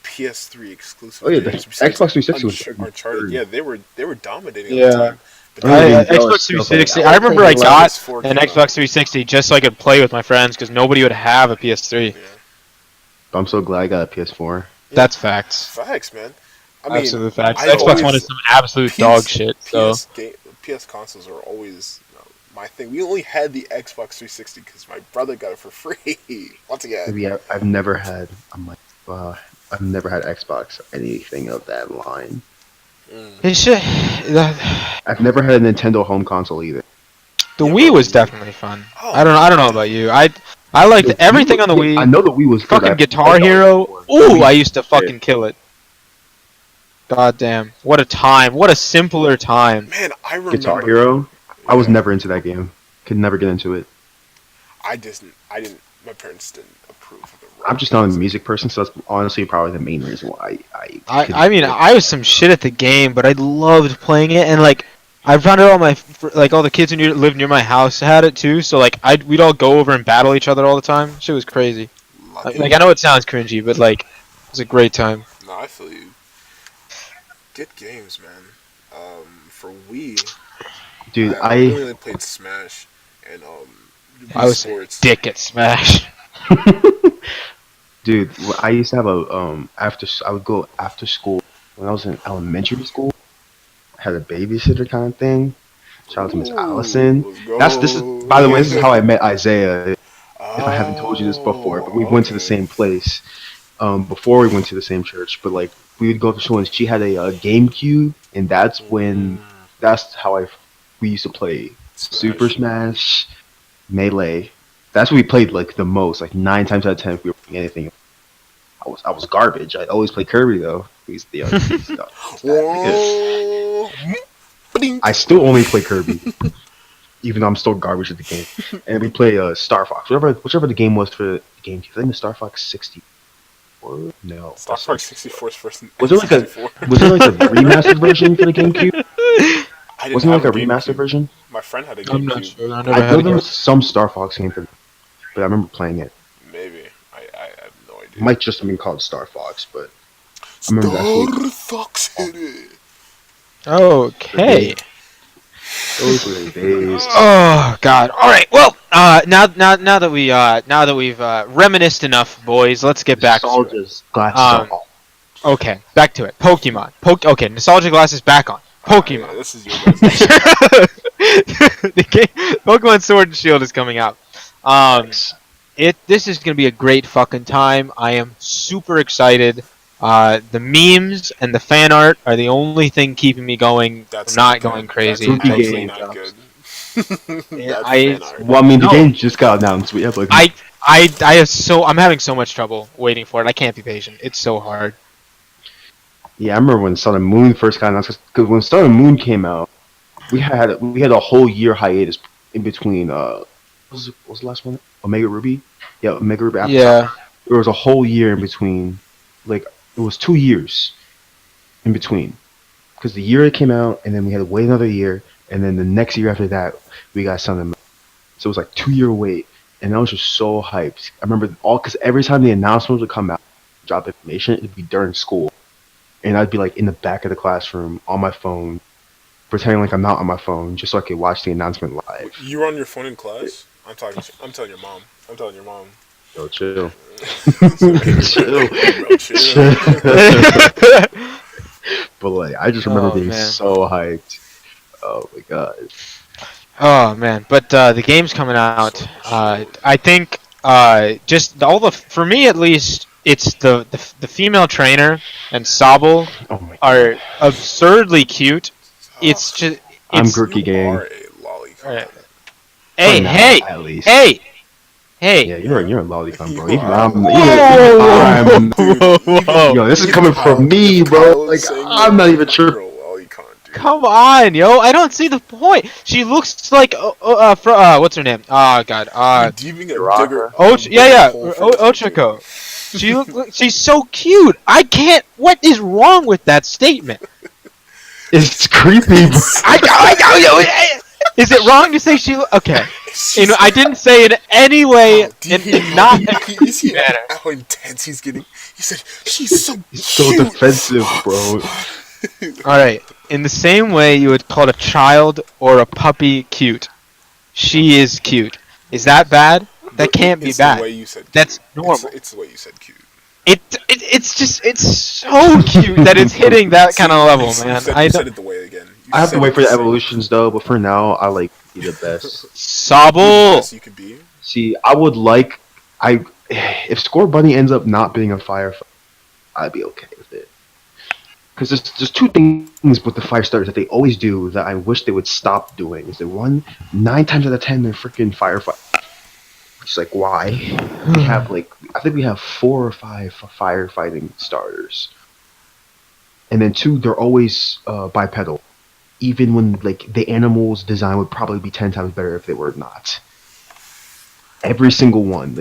Speaker 2: PS3
Speaker 3: Oh
Speaker 2: exclusive
Speaker 3: yeah, the
Speaker 2: games besides
Speaker 3: Xbox 360 was
Speaker 2: Uncharted. Yeah, they were dominating at the
Speaker 1: Yeah.
Speaker 2: time. But
Speaker 3: I remember
Speaker 2: then
Speaker 3: being
Speaker 1: Xbox
Speaker 3: jealous. I was like,
Speaker 1: 360.
Speaker 3: I
Speaker 1: I
Speaker 3: want to
Speaker 1: remember
Speaker 3: play
Speaker 1: I
Speaker 3: Halo.
Speaker 1: got
Speaker 2: PS4
Speaker 1: an
Speaker 2: came
Speaker 1: Xbox
Speaker 2: out.
Speaker 1: 360 just so I could play with my friends because nobody would have a PS3.
Speaker 2: Yeah,
Speaker 3: I'm so glad I got a PS4.
Speaker 2: yeah.
Speaker 1: That's facts.
Speaker 2: Facts, man. I mean,
Speaker 1: Absolute facts.
Speaker 2: I
Speaker 1: The Xbox One
Speaker 2: always
Speaker 1: is some absolute dog
Speaker 2: PS
Speaker 1: shit. So
Speaker 2: PS consoles are always my thing. We only had the Xbox 360 because my brother got it for free. Once again,
Speaker 3: Maybe I've never had. I'm like, I've never had Xbox or anything of that line.
Speaker 2: mm.
Speaker 1: it should.
Speaker 3: I've never had a Nintendo home console either.
Speaker 1: The
Speaker 2: Yeah,
Speaker 1: Wii
Speaker 2: but
Speaker 1: was definitely fun.
Speaker 2: oh
Speaker 1: I don't know. I don't know about you. I liked
Speaker 3: The Wii
Speaker 1: everything
Speaker 3: was-
Speaker 1: on the
Speaker 3: yeah, I
Speaker 1: Wii.
Speaker 3: know the Wii was good.
Speaker 1: Fucking
Speaker 3: I've
Speaker 1: Guitar
Speaker 3: played all
Speaker 1: Hero.
Speaker 3: before.
Speaker 1: Ooh, I
Speaker 3: Wii-
Speaker 1: used to fucking kill it. God damn. What a time. What a simpler time.
Speaker 2: man, I
Speaker 3: Guitar
Speaker 2: remember.
Speaker 3: Hero. I was
Speaker 2: Yeah.
Speaker 3: never into that game. Could never get into it.
Speaker 2: I didn't. I didn't. My parents didn't approve of the.
Speaker 3: I'm just not a music person, so that's honestly probably the main reason why couldn't
Speaker 1: I mean,
Speaker 3: do it.
Speaker 1: I was some shit at the game, but I loved playing it, and like, I found out all the kids who lived near my house had it too. So like, we'd all go over and battle each other all the time. Shit was crazy.
Speaker 2: Lucky.
Speaker 1: Like I know it sounds cringy, but like, it was a great time.
Speaker 2: No, I feel you. Good games, man. For Wii,
Speaker 3: Dude,
Speaker 2: I really only played Smash and Wii
Speaker 1: I was
Speaker 2: Sports.
Speaker 1: dick at Smash.
Speaker 3: dude, I used to have a I would go after school when I was in elementary school. I had a babysitter kind of thing. Shout out to Miss
Speaker 2: Ooh,
Speaker 3: Allison.
Speaker 2: let's go.
Speaker 3: This is by the way, this is how I met Isaiah. If I haven't told you this before, but we went to the
Speaker 2: okay.
Speaker 3: same place before we went to the same church. But like we would go to school, and she had a GameCube, and that's how we used to play Super Smash, Melee. That's what we played like the most. Like 9 times out of 10, if we were playing anything, I was garbage. I always play Kirby though.
Speaker 2: Whoa.
Speaker 3: I still only play Kirby, even though I'm still garbage at the game. And we play Star Fox, whichever the game was for the GameCube. I think the Star Fox 64. No,
Speaker 2: Star Fox 64's first.
Speaker 3: was it like a
Speaker 2: 64.
Speaker 3: was it like a remastered version for the GameCube?
Speaker 2: I didn't
Speaker 3: Wasn't it
Speaker 2: have
Speaker 3: like a
Speaker 2: GameCube.
Speaker 3: remastered version?
Speaker 2: My friend had a
Speaker 1: I'm not
Speaker 2: GameCube.
Speaker 1: sure. I never
Speaker 3: I
Speaker 1: had
Speaker 3: know
Speaker 1: a
Speaker 3: there
Speaker 1: game.
Speaker 3: was some Star Fox game for, but I remember playing it.
Speaker 2: Maybe.
Speaker 3: might just have been called Star Fox, but I remember that
Speaker 2: Star
Speaker 3: game.
Speaker 2: Fox City.
Speaker 3: The days,
Speaker 1: Okay.
Speaker 3: those were the days.
Speaker 1: Oh God! All right. Well, now that we've reminisced enough, boys, let's get back to it.
Speaker 3: Nostalgia's glasses are
Speaker 1: Um.
Speaker 3: off.
Speaker 1: Okay, back to it. Pokemon. Okay, nostalgia glasses back on.
Speaker 2: Yeah,
Speaker 1: Pokemon.
Speaker 2: this is your guys'
Speaker 1: The game, Pokemon Sword and Shield is coming out. Um,
Speaker 3: Facts.
Speaker 1: this is gonna be a great fucking time. I am super excited. The memes and the fan art are the only thing keeping me going,
Speaker 2: That's
Speaker 1: not
Speaker 2: not
Speaker 1: going
Speaker 2: good. That's
Speaker 1: crazy.
Speaker 3: Rookie
Speaker 2: actually
Speaker 3: game
Speaker 2: not good.
Speaker 3: drops.
Speaker 2: That
Speaker 1: I
Speaker 2: fan art.
Speaker 3: Well, I mean, the
Speaker 1: no,
Speaker 3: game just got announced. We have like,
Speaker 1: I have I'm having so much trouble waiting for it. I can't be patient. It's so hard.
Speaker 3: yeah, I remember when Sun and Moon first got announced. Because when Sun and Moon came out, we had a whole year hiatus in between. What was the last one? Omega Ruby. Yeah, Omega Ruby. After
Speaker 1: Yeah.
Speaker 3: there was a whole year in between. Like it was 2 years in between. Because the year it came out, and then we had to wait another year, and then the next year after that, we got Sun and Moon. So it was like 2 year wait, and I was just so hyped. I remember because every time the announcement would come out, drop information, it'd be during school, and I'd be like in the back of the classroom on my phone, pretending like I'm not on my phone, just so I could watch the announcement live.
Speaker 2: You were on your phone in class? I'm talking. I'm telling your mom. I'm telling your mom.
Speaker 3: Yo, chill, chill,
Speaker 2: Bro, chill.
Speaker 3: chill. But like, I just remember
Speaker 1: Oh
Speaker 3: being
Speaker 1: man.
Speaker 3: so hyped. Oh my god.
Speaker 1: Oh man, but the game's coming out. I think just all the for me at least, it's the female trainer and Sobble
Speaker 3: Oh my
Speaker 1: are
Speaker 3: god.
Speaker 1: absurdly cute. It's
Speaker 2: Ugh,
Speaker 1: just
Speaker 3: I'm
Speaker 1: it's
Speaker 3: Gurky
Speaker 2: you
Speaker 3: Gang.
Speaker 2: are a lolicon.
Speaker 1: hey
Speaker 3: For now,
Speaker 1: hey
Speaker 3: at least.
Speaker 1: hey
Speaker 3: Yeah,
Speaker 1: hey.
Speaker 3: you're a lolicon, bro.
Speaker 2: You
Speaker 3: Even
Speaker 2: are a
Speaker 3: I'm,
Speaker 1: Whoa,
Speaker 3: even I'm.
Speaker 2: Dude,
Speaker 1: whoa,
Speaker 2: even
Speaker 1: whoa.
Speaker 3: Yo, this is
Speaker 2: even
Speaker 3: coming from me,
Speaker 2: If
Speaker 3: bro.
Speaker 2: Kyle
Speaker 3: Like
Speaker 2: is saying you're a
Speaker 3: I'm not even
Speaker 2: lolicon,
Speaker 3: sure.
Speaker 2: you're a lolicon, dude.
Speaker 1: Come on, yo! I don't see the point. She looks like what's her name? Oh God,
Speaker 2: You're deeming
Speaker 3: Uraraka.
Speaker 2: a
Speaker 1: Yeah,
Speaker 2: bigger
Speaker 1: yeah,
Speaker 2: hole for yourself, dude.
Speaker 1: Ochako. She's so cute. I can't. What is wrong with that statement?
Speaker 3: It's creepy, bro.
Speaker 2: It's
Speaker 1: Is it wrong to say she? Okay,
Speaker 2: she's
Speaker 1: I didn't say in any way,
Speaker 2: Kyle, do you hear
Speaker 1: in not
Speaker 2: you see
Speaker 1: manner.
Speaker 2: how intense he's getting? He said she's so
Speaker 3: He's so
Speaker 2: cute.
Speaker 3: defensive, bro.
Speaker 1: All right, in the same way you would call a child or a puppy cute, she is cute. Is that bad? That can't be
Speaker 2: It's the
Speaker 1: bad.
Speaker 2: way you said cute.
Speaker 1: That's normal.
Speaker 2: It's the way you said cute.
Speaker 1: It's so cute that it's hitting that kind of level, man.
Speaker 2: You said it the way again. You
Speaker 3: I have to
Speaker 2: said
Speaker 3: wait
Speaker 2: it
Speaker 3: for the
Speaker 2: same.
Speaker 3: evolutions though, but for now, I like be the best.
Speaker 2: You're the
Speaker 1: Sobble.
Speaker 2: best you could be.
Speaker 3: See, I if Score Bunny ends up not being a firefighter, I'd be okay with it. Because there's two things with the fire starters that they always do that I wish they would stop doing. Is that one, 9 times out of 10 they're freaking firefighters. It's like why? We have like I think we have 4 or 5 firefighting starters, and then two, they're always bipedal. Even when like the animal's design would probably be 10 times better if they were not. Every single one,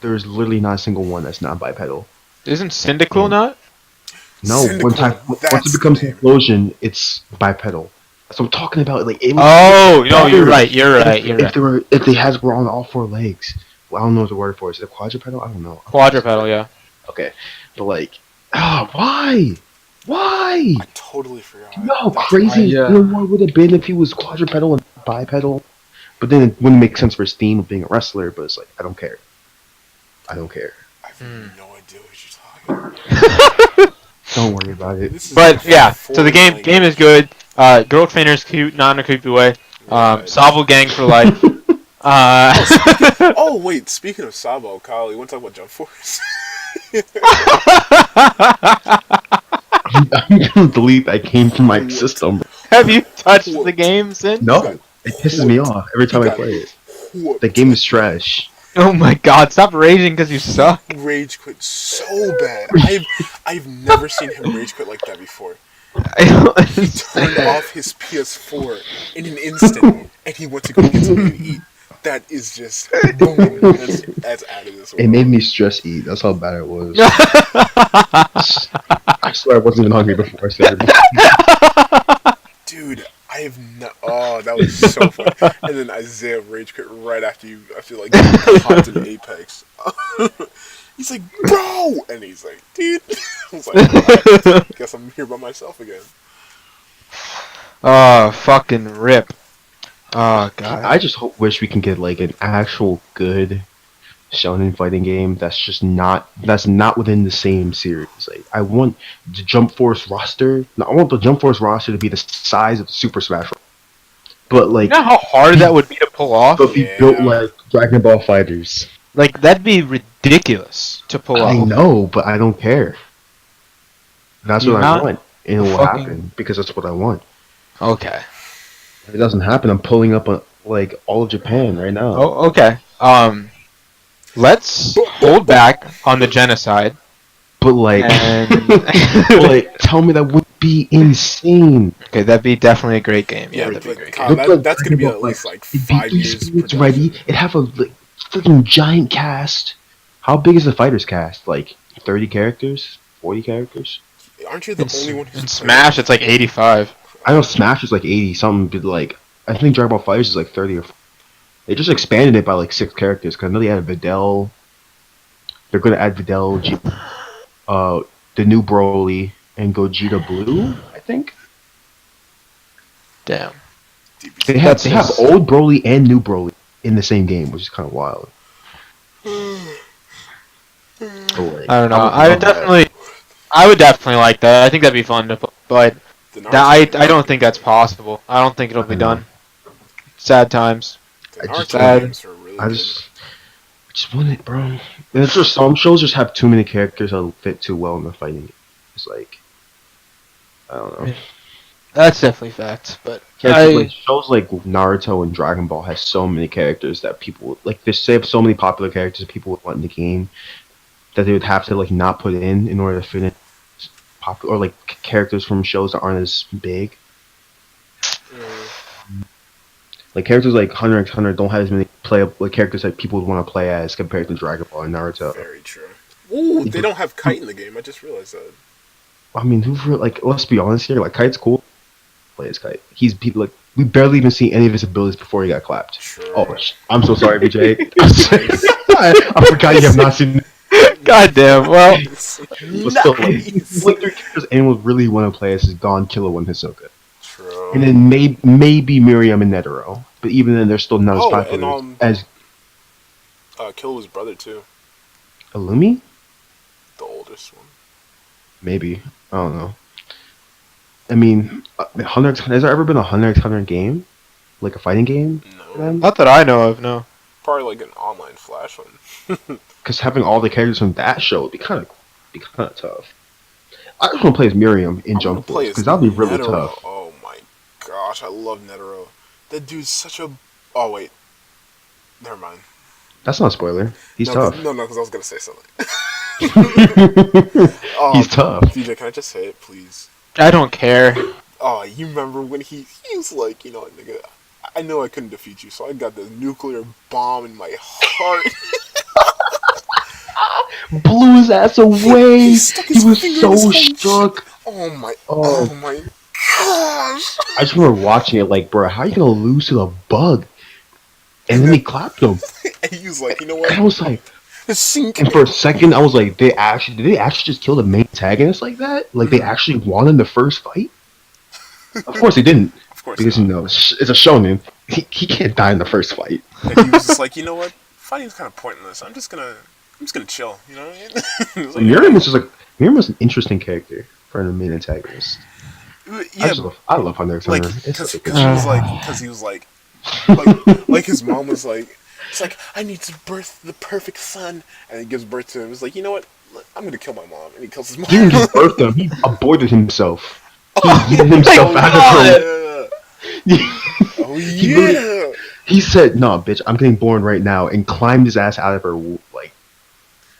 Speaker 3: there's literally not a single one that's not bipedal.
Speaker 1: Isn't Cyndaquil
Speaker 3: And
Speaker 1: not?
Speaker 3: no, once
Speaker 2: That's
Speaker 3: it becomes
Speaker 2: the
Speaker 3: an
Speaker 2: name.
Speaker 3: explosion, it's bipedal. So I'm talking about like it would
Speaker 1: Oh
Speaker 3: be
Speaker 1: no, you're
Speaker 3: better
Speaker 1: right. You're right. You're right.
Speaker 3: if they were on all 4 legs. Well, I don't know what the word for it. Is it quadrupedal? I don't know.
Speaker 1: Quadrupedal, yeah.
Speaker 3: Okay, but like, why? Why?
Speaker 2: I totally forgot.
Speaker 3: Do you know how
Speaker 2: That's
Speaker 3: crazy
Speaker 1: yeah.
Speaker 3: Illinois would have been if he was quadrupedal and bipedal? But then it wouldn't make sense for his theme of being a wrestler. But it's like I don't care. I don't care.
Speaker 2: I have no idea what you're talking about.
Speaker 3: Don't worry about it.
Speaker 2: This is
Speaker 1: But
Speaker 2: a
Speaker 1: yeah, so the
Speaker 2: foreign
Speaker 1: game is
Speaker 2: language.
Speaker 1: good. Girl trainer's cute, not in a creepy way.
Speaker 2: Right.
Speaker 1: Sobble gang for life.
Speaker 2: Oh wait, speaking of Sabo, Kyle, you want to talk about Jump Force?
Speaker 3: I'm gonna delete that game from my system.
Speaker 1: Have you touched the game since?
Speaker 3: No, it pisses me off every time I play it. The game is trash.
Speaker 1: Oh my god, stop raging because you suck.
Speaker 2: Rage quit so bad. I've never seen him rage quit like that before.
Speaker 1: I don't
Speaker 2: He
Speaker 1: understand.
Speaker 2: turned off his PS4 in an instant, and he went to go get something to eat. That is just boom. That's out of this world.
Speaker 3: It made me stress eat. That's how bad it was. I swear I wasn't even hungry before I started.
Speaker 2: Dude, I have no. Oh, that was so funny. And then Isaiah rage quit right after you. I feel like you hopped in Apex. He's like, bro, and he's like, dude. I was like, well, I guess I'm here by myself again.
Speaker 1: Oh, fucking rip. Oh god.
Speaker 3: I just wish we can get like an actual good shonen fighting game that's not within the same series. Like I want the Jump Force roster. No, I want the Jump Force roster to be the size of Super Smash Bros. But
Speaker 1: You
Speaker 3: like
Speaker 1: know how hard that would be to pull off?
Speaker 3: be built
Speaker 2: Yeah.
Speaker 3: like Dragon Ball Fighters.
Speaker 1: Like that'd be ridiculous to pull
Speaker 3: I
Speaker 1: off.
Speaker 3: know, but I don't care. That's
Speaker 1: The
Speaker 3: what I
Speaker 1: amount
Speaker 3: want, and it
Speaker 1: of
Speaker 3: will
Speaker 1: fucking
Speaker 3: happen because that's what I want.
Speaker 1: Okay.
Speaker 3: If it doesn't happen, I'm pulling up like all of Japan right now.
Speaker 1: Oh, okay. Let's hold back on the genocide
Speaker 3: But like,
Speaker 1: and
Speaker 3: tell me that would be insane.
Speaker 1: okay, that'd be definitely a great game. Yeah,
Speaker 2: Yeah,
Speaker 1: that'd be a
Speaker 2: but
Speaker 1: great
Speaker 2: Kyle,
Speaker 1: game.
Speaker 3: Look like
Speaker 2: that's gonna be
Speaker 3: Dragon
Speaker 2: at
Speaker 3: Ball,
Speaker 2: least like
Speaker 3: it'd be
Speaker 2: 5
Speaker 3: three
Speaker 2: years
Speaker 3: spirits
Speaker 2: production.
Speaker 3: ready. It'd have a like freaking giant cast. How big is the fighters cast? Like 30 characters, 40 characters.
Speaker 2: Aren't you the only one who's
Speaker 1: In
Speaker 2: played
Speaker 1: Smash, it's like 85.
Speaker 3: I know Smash is like 80 something, but like I think Dragon Ball Fighters is like 30 or. 40. They just expanded it by like 6 characters because I know they had Videl. They're gonna add Videl, the new Broly, and Gogeta Blue. I think
Speaker 1: Damn.
Speaker 2: DBZ?
Speaker 3: they have old Broly and new Broly in the same game, which is kind of wild. Like,
Speaker 1: I don't know.
Speaker 3: would
Speaker 1: I would
Speaker 3: love that.
Speaker 1: definitely like that. I think that'd be fun to play, but
Speaker 2: The
Speaker 1: I
Speaker 2: Naruto
Speaker 1: don't think that's possible. I don't think it'll be
Speaker 3: I know.
Speaker 1: done. Sad times.
Speaker 2: The
Speaker 3: I just-
Speaker 2: Naruto games are really
Speaker 3: I
Speaker 2: good.
Speaker 3: just want it, bro. And it's just some shows just have too many characters that fit too well in the fighting game. It's like I don't know.
Speaker 1: Yeah. That's definitely facts. But
Speaker 3: Like shows like Naruto and Dragon Ball has so many characters that people like. They have so many popular characters that people would want in the game that they would have to like not put in order to fit in popular or like characters from shows that aren't as big. Like characters like Hunter x Hunter don't have as many characters that people would want to play as compared to Dragon Ball and Naruto.
Speaker 2: Very true. Ooh, they don't have Kite in the game. I just realized that.
Speaker 3: I mean, let's be honest here. Like Kite's cool. Play as Kite. Like we barely even see any of his abilities before he got clapped.
Speaker 2: Sure.
Speaker 3: Oh, I'm so sorry, BJ. I forgot you have not seen.
Speaker 1: goddamn. Well,
Speaker 3: But still, like three characters anyone would really want to play as is Gon, Killua, and Hisoka.
Speaker 2: True.
Speaker 3: And then maybe Miriam and Netero. But even then, they're still not as
Speaker 2: Oh,
Speaker 3: popular
Speaker 2: and,
Speaker 3: as
Speaker 2: Kill's brother too,
Speaker 3: Illumi.
Speaker 2: the oldest one.
Speaker 3: Maybe, I don't know. I mean, has there ever been a Hunter x Hunter game, like a fighting game?
Speaker 2: No,
Speaker 1: not that I know of. No.
Speaker 2: probably like an online Flash one.
Speaker 3: Because having all the characters from that show would be kind of tough. I just want to play as Miriam in
Speaker 2: I wanna
Speaker 3: Jump
Speaker 2: play
Speaker 3: Force
Speaker 2: as
Speaker 3: because that'd be really
Speaker 2: Netero.
Speaker 3: tough.
Speaker 2: Oh my gosh, I love Netero. That dude's such a. Oh wait, never mind.
Speaker 3: That's not a spoiler. He's
Speaker 2: no,
Speaker 3: tough.
Speaker 2: because I was gonna say something.
Speaker 3: He's tough.
Speaker 2: DJ, can I just say it, please?
Speaker 1: I don't care.
Speaker 2: Oh, you remember when he was like, you know, nigga, I know I couldn't defeat you, so I got the nuclear bomb in my heart.
Speaker 3: Blew his ass away.
Speaker 2: He stuck his
Speaker 3: He was
Speaker 2: finger in
Speaker 3: so
Speaker 2: his own
Speaker 3: shook.
Speaker 2: Oh my,
Speaker 3: Oh.
Speaker 2: oh my gosh.
Speaker 3: I just remember watching it like, bro, how you gonna lose to the bug? And then he clapped him.
Speaker 2: And he was like, you know
Speaker 3: And I
Speaker 2: what?
Speaker 3: was like,
Speaker 2: Sink.
Speaker 3: and for a second, I was like, did they actually just kill the main antagonist like that? Like they actually won in the first fight? Of course they didn't,
Speaker 2: Of course
Speaker 3: because
Speaker 2: not.
Speaker 3: you know it's a shonen. He can't die in the first fight.
Speaker 2: And he was just like, you know what? Fighting's kind of pointless. I'm just gonna chill. You know what I mean? He was like,
Speaker 3: Miriam was an interesting character for the main antagonist.
Speaker 2: yeah,
Speaker 3: I love Hunter x
Speaker 2: like
Speaker 3: Hunter. It's
Speaker 2: because
Speaker 3: such a
Speaker 2: he
Speaker 3: good
Speaker 2: was like like his mom was like, it's like I need to birth the perfect son, and he gives birth to him. It's like, you know what? I'm gonna kill my mom, and he kills his mom.
Speaker 3: He didn't give birth to him. He aborted himself. He
Speaker 2: Oh,
Speaker 3: yeeted himself out of
Speaker 2: yeah.
Speaker 3: her.
Speaker 2: Oh
Speaker 3: He
Speaker 2: yeah.
Speaker 3: He said, "No, bitch, I'm getting born right now," and climbed his ass out of her.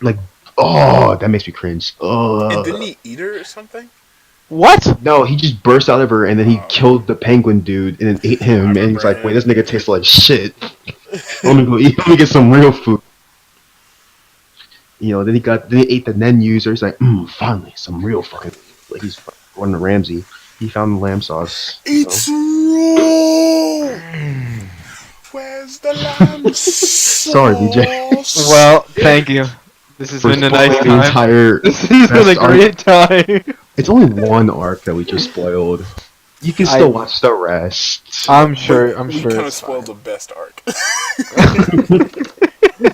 Speaker 3: Like, oh, that makes me cringe.
Speaker 2: And didn't he eat her or something?
Speaker 1: What?
Speaker 3: No, he just burst out of her, and then he killed the penguin dude, and then ate him. And he's like,
Speaker 2: remember
Speaker 3: "Wait, this nigga tastes like shit. Let me go eat. Let me get some real food." You know, then he ate the Nen user. He's like, finally, some real fucking. Like he's going to Ramsey. He found the lamb sauce.
Speaker 2: It's raw. Where's the lamb sauce?
Speaker 3: Sorry, BJ.
Speaker 1: Well, thank you. This has
Speaker 3: for
Speaker 1: been a nice
Speaker 3: spoiling the
Speaker 1: time.
Speaker 3: entire
Speaker 1: This has been a
Speaker 3: best arc.
Speaker 1: great time.
Speaker 3: It's only one arc that we just spoiled. You can still watch the rest.
Speaker 1: I'm
Speaker 2: But
Speaker 1: sure. I'm
Speaker 2: we
Speaker 1: sure
Speaker 2: kind of
Speaker 1: it's fine.
Speaker 2: spoiled the best arc.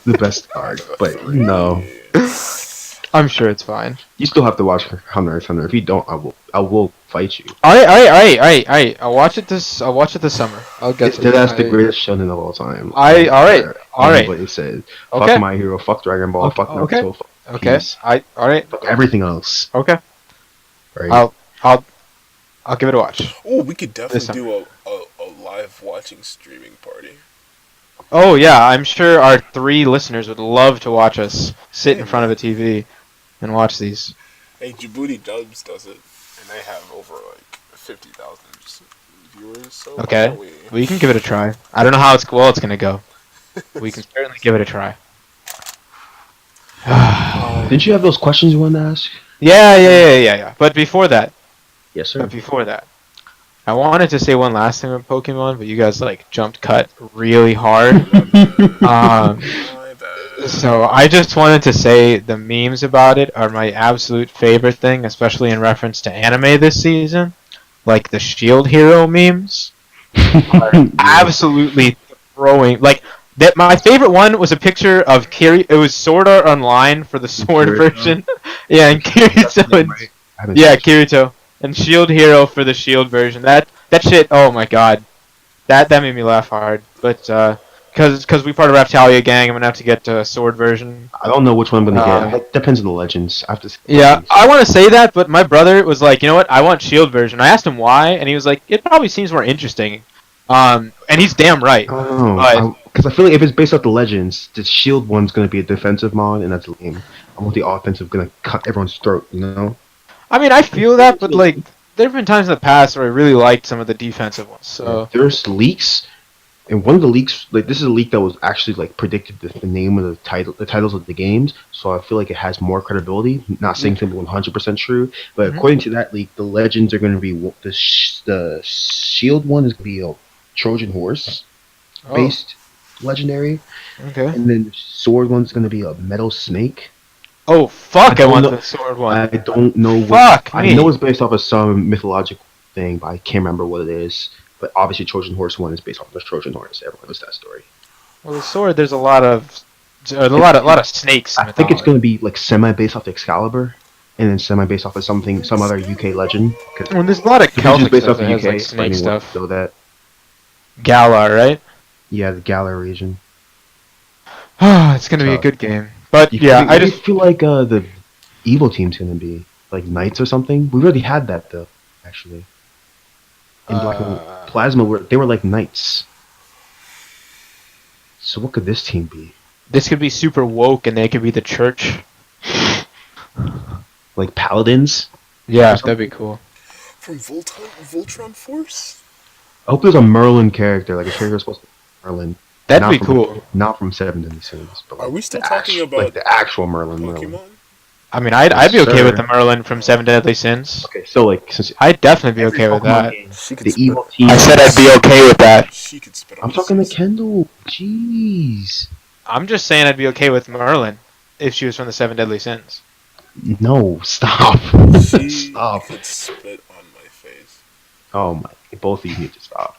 Speaker 3: The best arc, but no,
Speaker 1: I'm sure it's fine.
Speaker 3: you still have to watch Hunter x Hunter. If you don't, I will fight you.
Speaker 1: Alright. I'll watch it this. I'll watch it this summer. I'll get
Speaker 3: It's
Speaker 1: to
Speaker 3: dead
Speaker 1: it.
Speaker 3: as the greatest shonen of all time.
Speaker 1: Alright.
Speaker 3: Anybody said
Speaker 1: Okay.
Speaker 3: fuck My Hero, fuck Dragon Ball, fuck
Speaker 1: Okay.
Speaker 3: Naruto, fuck
Speaker 1: Okay.
Speaker 3: Peace,
Speaker 1: Alright.
Speaker 3: fuck everything else.
Speaker 1: Okay.
Speaker 3: Right?
Speaker 1: I'll give it a watch.
Speaker 2: Oh, we could
Speaker 1: This
Speaker 2: definitely do a live watching streaming party.
Speaker 1: Oh yeah, I'm sure our 3 listeners would love to watch us sit in front of a TV and watch these.
Speaker 2: Hey, Djibouti Dubs does it, and they have over like 50,000 viewers. So why
Speaker 1: Okay.
Speaker 2: don't we?
Speaker 1: We can give it a try. I don't know how it's gonna go. We can certainly give it a try.
Speaker 3: Didn't you have those questions you wanted to ask?
Speaker 1: Yeah. But before that,
Speaker 3: Yes, sir.
Speaker 1: I wanted to say one last thing about Pokemon, but you guys like jumped cut really hard. Um,
Speaker 2: My bad.
Speaker 1: so I just wanted to say the memes about it are my absolute favorite thing, especially in reference to anime this season. Like the Shield Hero memes are absolutely throwing. Like that, my favorite one was a picture of Kiri. It was Sword Art Online for the Sword
Speaker 3: Kirito?
Speaker 1: version. Yeah, and Kirito. And, yeah, Kirito. And Shield Hero for the Shield version. That shit. Oh my god, that made me laugh hard. But because we part of Raptalia gang, I'm gonna have to get a Sword version.
Speaker 3: I don't know which one I'm gonna get. It depends on the legends. I have to. See the
Speaker 1: Yeah,
Speaker 3: legends.
Speaker 1: I want to say that, but my brother was like, you know what? I want Shield version. I asked him why, and he was like, it probably seems more interesting. And he's damn right.
Speaker 3: I don't
Speaker 1: But
Speaker 3: know. Because I feel like if it's based off the legends, the shield one's gonna be a defensive mod, and that's lame. I want the offensive gonna cut everyone's throat. You know.
Speaker 1: I mean, I feel that, but like, there have been times in the past where I really liked some of the defensive ones. So
Speaker 3: There's leaks, and one of the leaks, like this is a leak that was actually like predicted the name of the titles of the games. So I feel like it has more credibility. Not saying something 100% true, but according to that leak, the legends are going to be the shield one is going to be a Trojan horse based legendary,
Speaker 1: okay.
Speaker 3: and then the sword one's going to be a metal snake.
Speaker 1: Oh fuck! I want
Speaker 3: know-
Speaker 1: the Sword one.
Speaker 3: I don't know
Speaker 1: Fuck
Speaker 3: I
Speaker 1: me.
Speaker 3: know it's based off of some mythological thing, but I can't remember what it is. But obviously, Trojan Horse one is based off of the Trojan Horse. Everyone knows that story.
Speaker 1: Well, the Sword, there's a lot of snakes. In
Speaker 3: I think it's
Speaker 1: mythology.
Speaker 3: going to be like semi based off Excalibur, and then semi based off of some other UK legend. Cause
Speaker 1: Well, there's a lot of
Speaker 3: it's just
Speaker 1: Celtic
Speaker 3: based
Speaker 1: stuff
Speaker 3: off
Speaker 1: that
Speaker 3: the
Speaker 1: has
Speaker 3: UK.
Speaker 1: like snake stuff.
Speaker 3: So that
Speaker 1: Galar, right?
Speaker 3: yeah, the Galar region.
Speaker 1: It's gonna be a good game. But yeah, I just
Speaker 3: feel like the evil team's going to be like knights or something. We already had that though, actually. In Black and Plasma, they were like knights. So what could this team be?
Speaker 1: this could be super woke, and they could be the church.
Speaker 3: Like paladins?
Speaker 1: Yeah, that'd be cool.
Speaker 2: From Voltron Force?
Speaker 3: I hope there's a Merlin character, like a character supposed to be Merlin.
Speaker 1: That'd
Speaker 3: Not
Speaker 1: be
Speaker 3: from-
Speaker 1: cool.
Speaker 3: Not from Seven Deadly Sins, but
Speaker 2: Are
Speaker 3: like
Speaker 2: we still
Speaker 3: the
Speaker 2: talking
Speaker 3: actu-
Speaker 2: about
Speaker 3: like the actual Merlin?
Speaker 2: Pokemon?
Speaker 1: I mean, I'd be
Speaker 3: Yes,
Speaker 1: okay with
Speaker 3: sir.
Speaker 1: the Merlin from Seven Deadly Sins.
Speaker 3: Okay, so like since
Speaker 1: I'd definitely be okay with
Speaker 3: Pokemon
Speaker 1: that.
Speaker 3: game,
Speaker 2: She could
Speaker 3: the
Speaker 2: spit.
Speaker 3: evil team.
Speaker 1: I said I'd be okay with that.
Speaker 2: She could spit.
Speaker 3: I'm
Speaker 2: on
Speaker 3: talking to
Speaker 2: the
Speaker 3: Kendall. Jeez.
Speaker 1: I'm just saying I'd be okay with Merlin if she was from the Seven Deadly Sins.
Speaker 3: No, stop.
Speaker 2: She
Speaker 3: Stop.
Speaker 2: could spit on my face.
Speaker 3: Oh my! Both of you need to stop.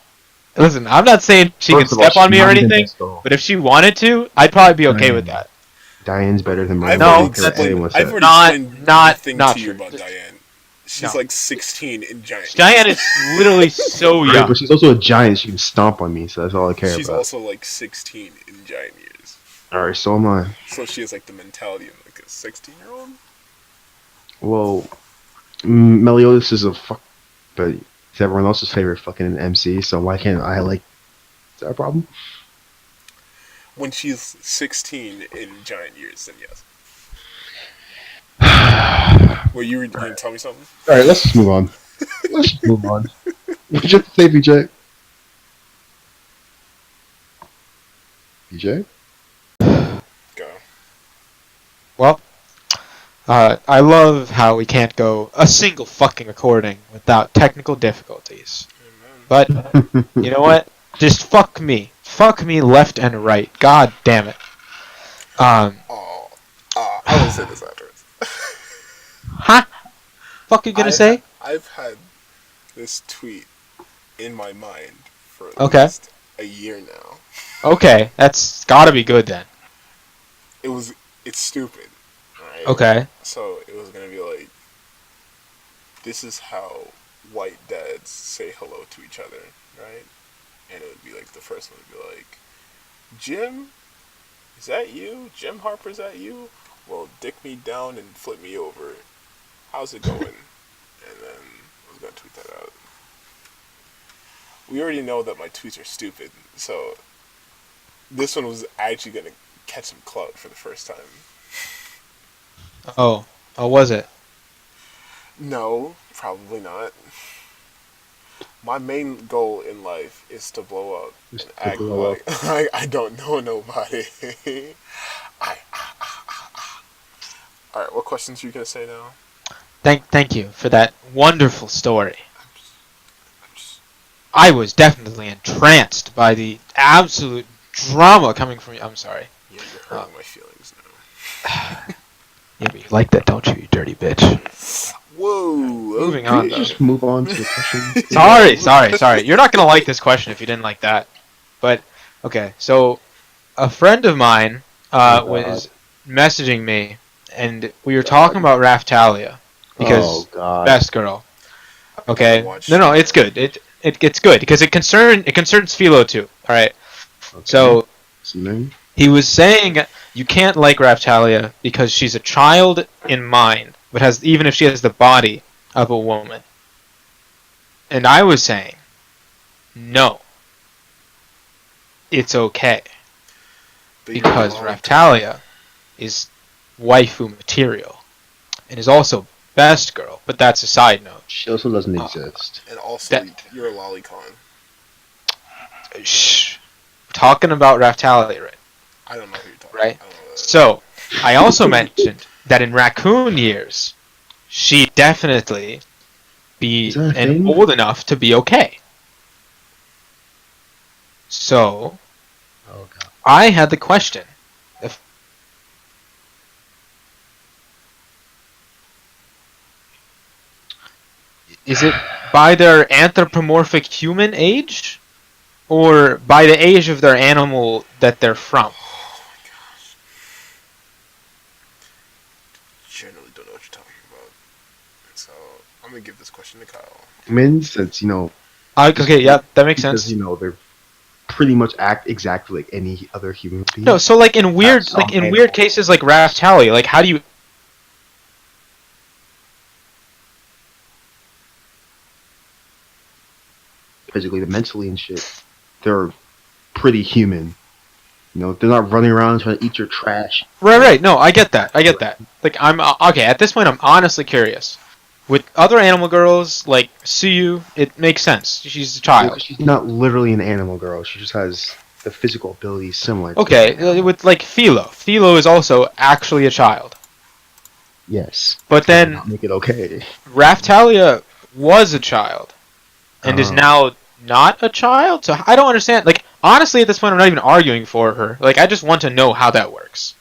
Speaker 1: Listen, I'm not saying she
Speaker 3: First
Speaker 1: can
Speaker 3: of all,
Speaker 1: step on
Speaker 3: she's
Speaker 1: me or
Speaker 3: not even
Speaker 1: anything,
Speaker 3: best though.
Speaker 1: but if she wanted to, I'd probably be okay with that.
Speaker 3: Diane's better than Merlin.
Speaker 2: I've
Speaker 1: No,
Speaker 3: I
Speaker 2: already
Speaker 3: don't care what
Speaker 1: that's-
Speaker 3: anyone
Speaker 2: I've
Speaker 3: said.
Speaker 2: already
Speaker 1: Not-
Speaker 2: explained
Speaker 1: not-
Speaker 2: everything
Speaker 1: not
Speaker 2: to you
Speaker 1: true.
Speaker 2: about Diane. She's
Speaker 1: No.
Speaker 2: like 16 in giant.
Speaker 1: Diane is literally so
Speaker 3: Yeah,
Speaker 1: young.
Speaker 3: but she's also a giant. She can stomp on me, so that's all I care
Speaker 2: She's
Speaker 3: about.
Speaker 2: also like 16 in giant years.
Speaker 3: All right, so am I.
Speaker 2: So she has like the mentality of like a 16-year-old.
Speaker 3: Well, Meliodas is a fuck, but it's everyone else's favorite fucking MC. So why can't I like? Is that a problem?
Speaker 2: When she's 16 in giant years, then yes. Well, you were gonna tell me something?
Speaker 3: All right, let's just move on. Let's just move on. What you have to say, BJ? BJ?
Speaker 2: Go.
Speaker 1: Well, I love how we can't go a single fucking recording without technical difficulties. But, you know what? Just fuck me. Fuck me left and right. God damn it.
Speaker 2: Oh, I wouldn't say this address.
Speaker 1: Huh? Fuck you gonna say?
Speaker 2: I've had this tweet in my mind for at
Speaker 1: Okay.
Speaker 2: least a year now.
Speaker 1: Okay. That's gotta be good then.
Speaker 2: It was it's stupid, right?
Speaker 1: Okay.
Speaker 2: So it was gonna be like, this is how white dads say hello to each other, right? And it would be like the first one would be like, Jim, is that you? Jim Harper, is that you? Well, dick me down and flip me over. How's it going? And then I was gonna tweet that out. We already know that my tweets are stupid, so this one was actually gonna catch some clout for the first time.
Speaker 1: Oh. Oh, was it?
Speaker 2: No, probably not. My main goal in life is to blow up and
Speaker 3: Just to
Speaker 2: act
Speaker 3: blow up.
Speaker 2: like I don't know nobody. I, all right, what questions are you gonna say now?
Speaker 1: Thank you for that wonderful story.
Speaker 2: I'm just, I'm just
Speaker 1: I was definitely entranced by the absolute drama coming from you. I'm sorry.
Speaker 2: yeah, you're
Speaker 1: Uh,
Speaker 2: hurting my feelings now.
Speaker 1: Yeah, but you like that, don't you, you dirty bitch?
Speaker 2: Whoa.
Speaker 1: Moving
Speaker 3: Can
Speaker 1: on,
Speaker 3: we
Speaker 1: though.
Speaker 3: just move on to the questions, please?
Speaker 1: Sorry. You're not gonna like this question if you didn't like that. But okay, so a friend of mine
Speaker 3: Oh God.
Speaker 1: was messaging me, and we were talking
Speaker 3: God.
Speaker 1: about Raftalia
Speaker 3: Oh
Speaker 1: because
Speaker 3: God.
Speaker 1: best girl.
Speaker 2: I haven't
Speaker 1: Okay,
Speaker 2: watched
Speaker 1: no,
Speaker 2: it
Speaker 1: it's
Speaker 2: yet.
Speaker 1: good. It's good because it concerns Philo too. All right,
Speaker 3: Okay.
Speaker 1: so
Speaker 3: Listening.
Speaker 1: he was saying you can't like Raftalia because she's a child in mind, but has even if she has the body of a woman. And I was saying, no, it's okay
Speaker 2: But you're a
Speaker 1: because
Speaker 2: lolicon.
Speaker 1: Raftalia is waifu material and is also best girl. But that's a side note.
Speaker 3: She also doesn't
Speaker 1: Uh,
Speaker 3: exist.
Speaker 2: And also,
Speaker 1: that
Speaker 2: you're a lolicon.
Speaker 1: shh, we're talking about Raftalia,
Speaker 2: I don't know who you're talking
Speaker 1: right?
Speaker 2: about. I don't know that.
Speaker 1: So I also mentioned that in raccoon years, she definitely
Speaker 3: Is
Speaker 1: be
Speaker 3: that a
Speaker 1: and
Speaker 3: thing?
Speaker 1: old enough to be okay. So
Speaker 3: Oh God.
Speaker 1: I had the question: if, is it by their anthropomorphic human age, or by the age of their animal that they're from?
Speaker 2: Oh my gosh. Generally don't know what you're talking about. So, I'm gonna give this question to Kyle.
Speaker 3: Humans, since just
Speaker 1: Okay, yeah, that makes
Speaker 3: because
Speaker 1: sense.
Speaker 3: they're pretty much act exactly like any other human
Speaker 1: No,
Speaker 3: being.
Speaker 1: so
Speaker 3: Have some
Speaker 1: in weird
Speaker 3: animal
Speaker 1: cases like
Speaker 3: qualities.
Speaker 1: Raftalia, like how do you
Speaker 3: Physically, mentally, and shit. They're pretty human. They're not running around trying to eat your trash.
Speaker 1: right. No, I get that. I get that. Like I'm okay. At this point, I'm honestly curious. With other animal girls like Suyu, it makes sense. She's a
Speaker 3: Well, because
Speaker 1: child.
Speaker 3: she's not literally an animal girl. She just has the physical abilities similar to an
Speaker 1: Okay,
Speaker 3: animal.
Speaker 1: with like Philo. Philo is also actually a child.
Speaker 3: Yes,
Speaker 1: But
Speaker 3: that does
Speaker 1: then
Speaker 3: not make it okay.
Speaker 1: Raftalia was a child and is
Speaker 3: Um,
Speaker 1: now not a child. So I don't understand. Like honestly, at this point, I'm not even arguing for her. Like I just want to know how that works.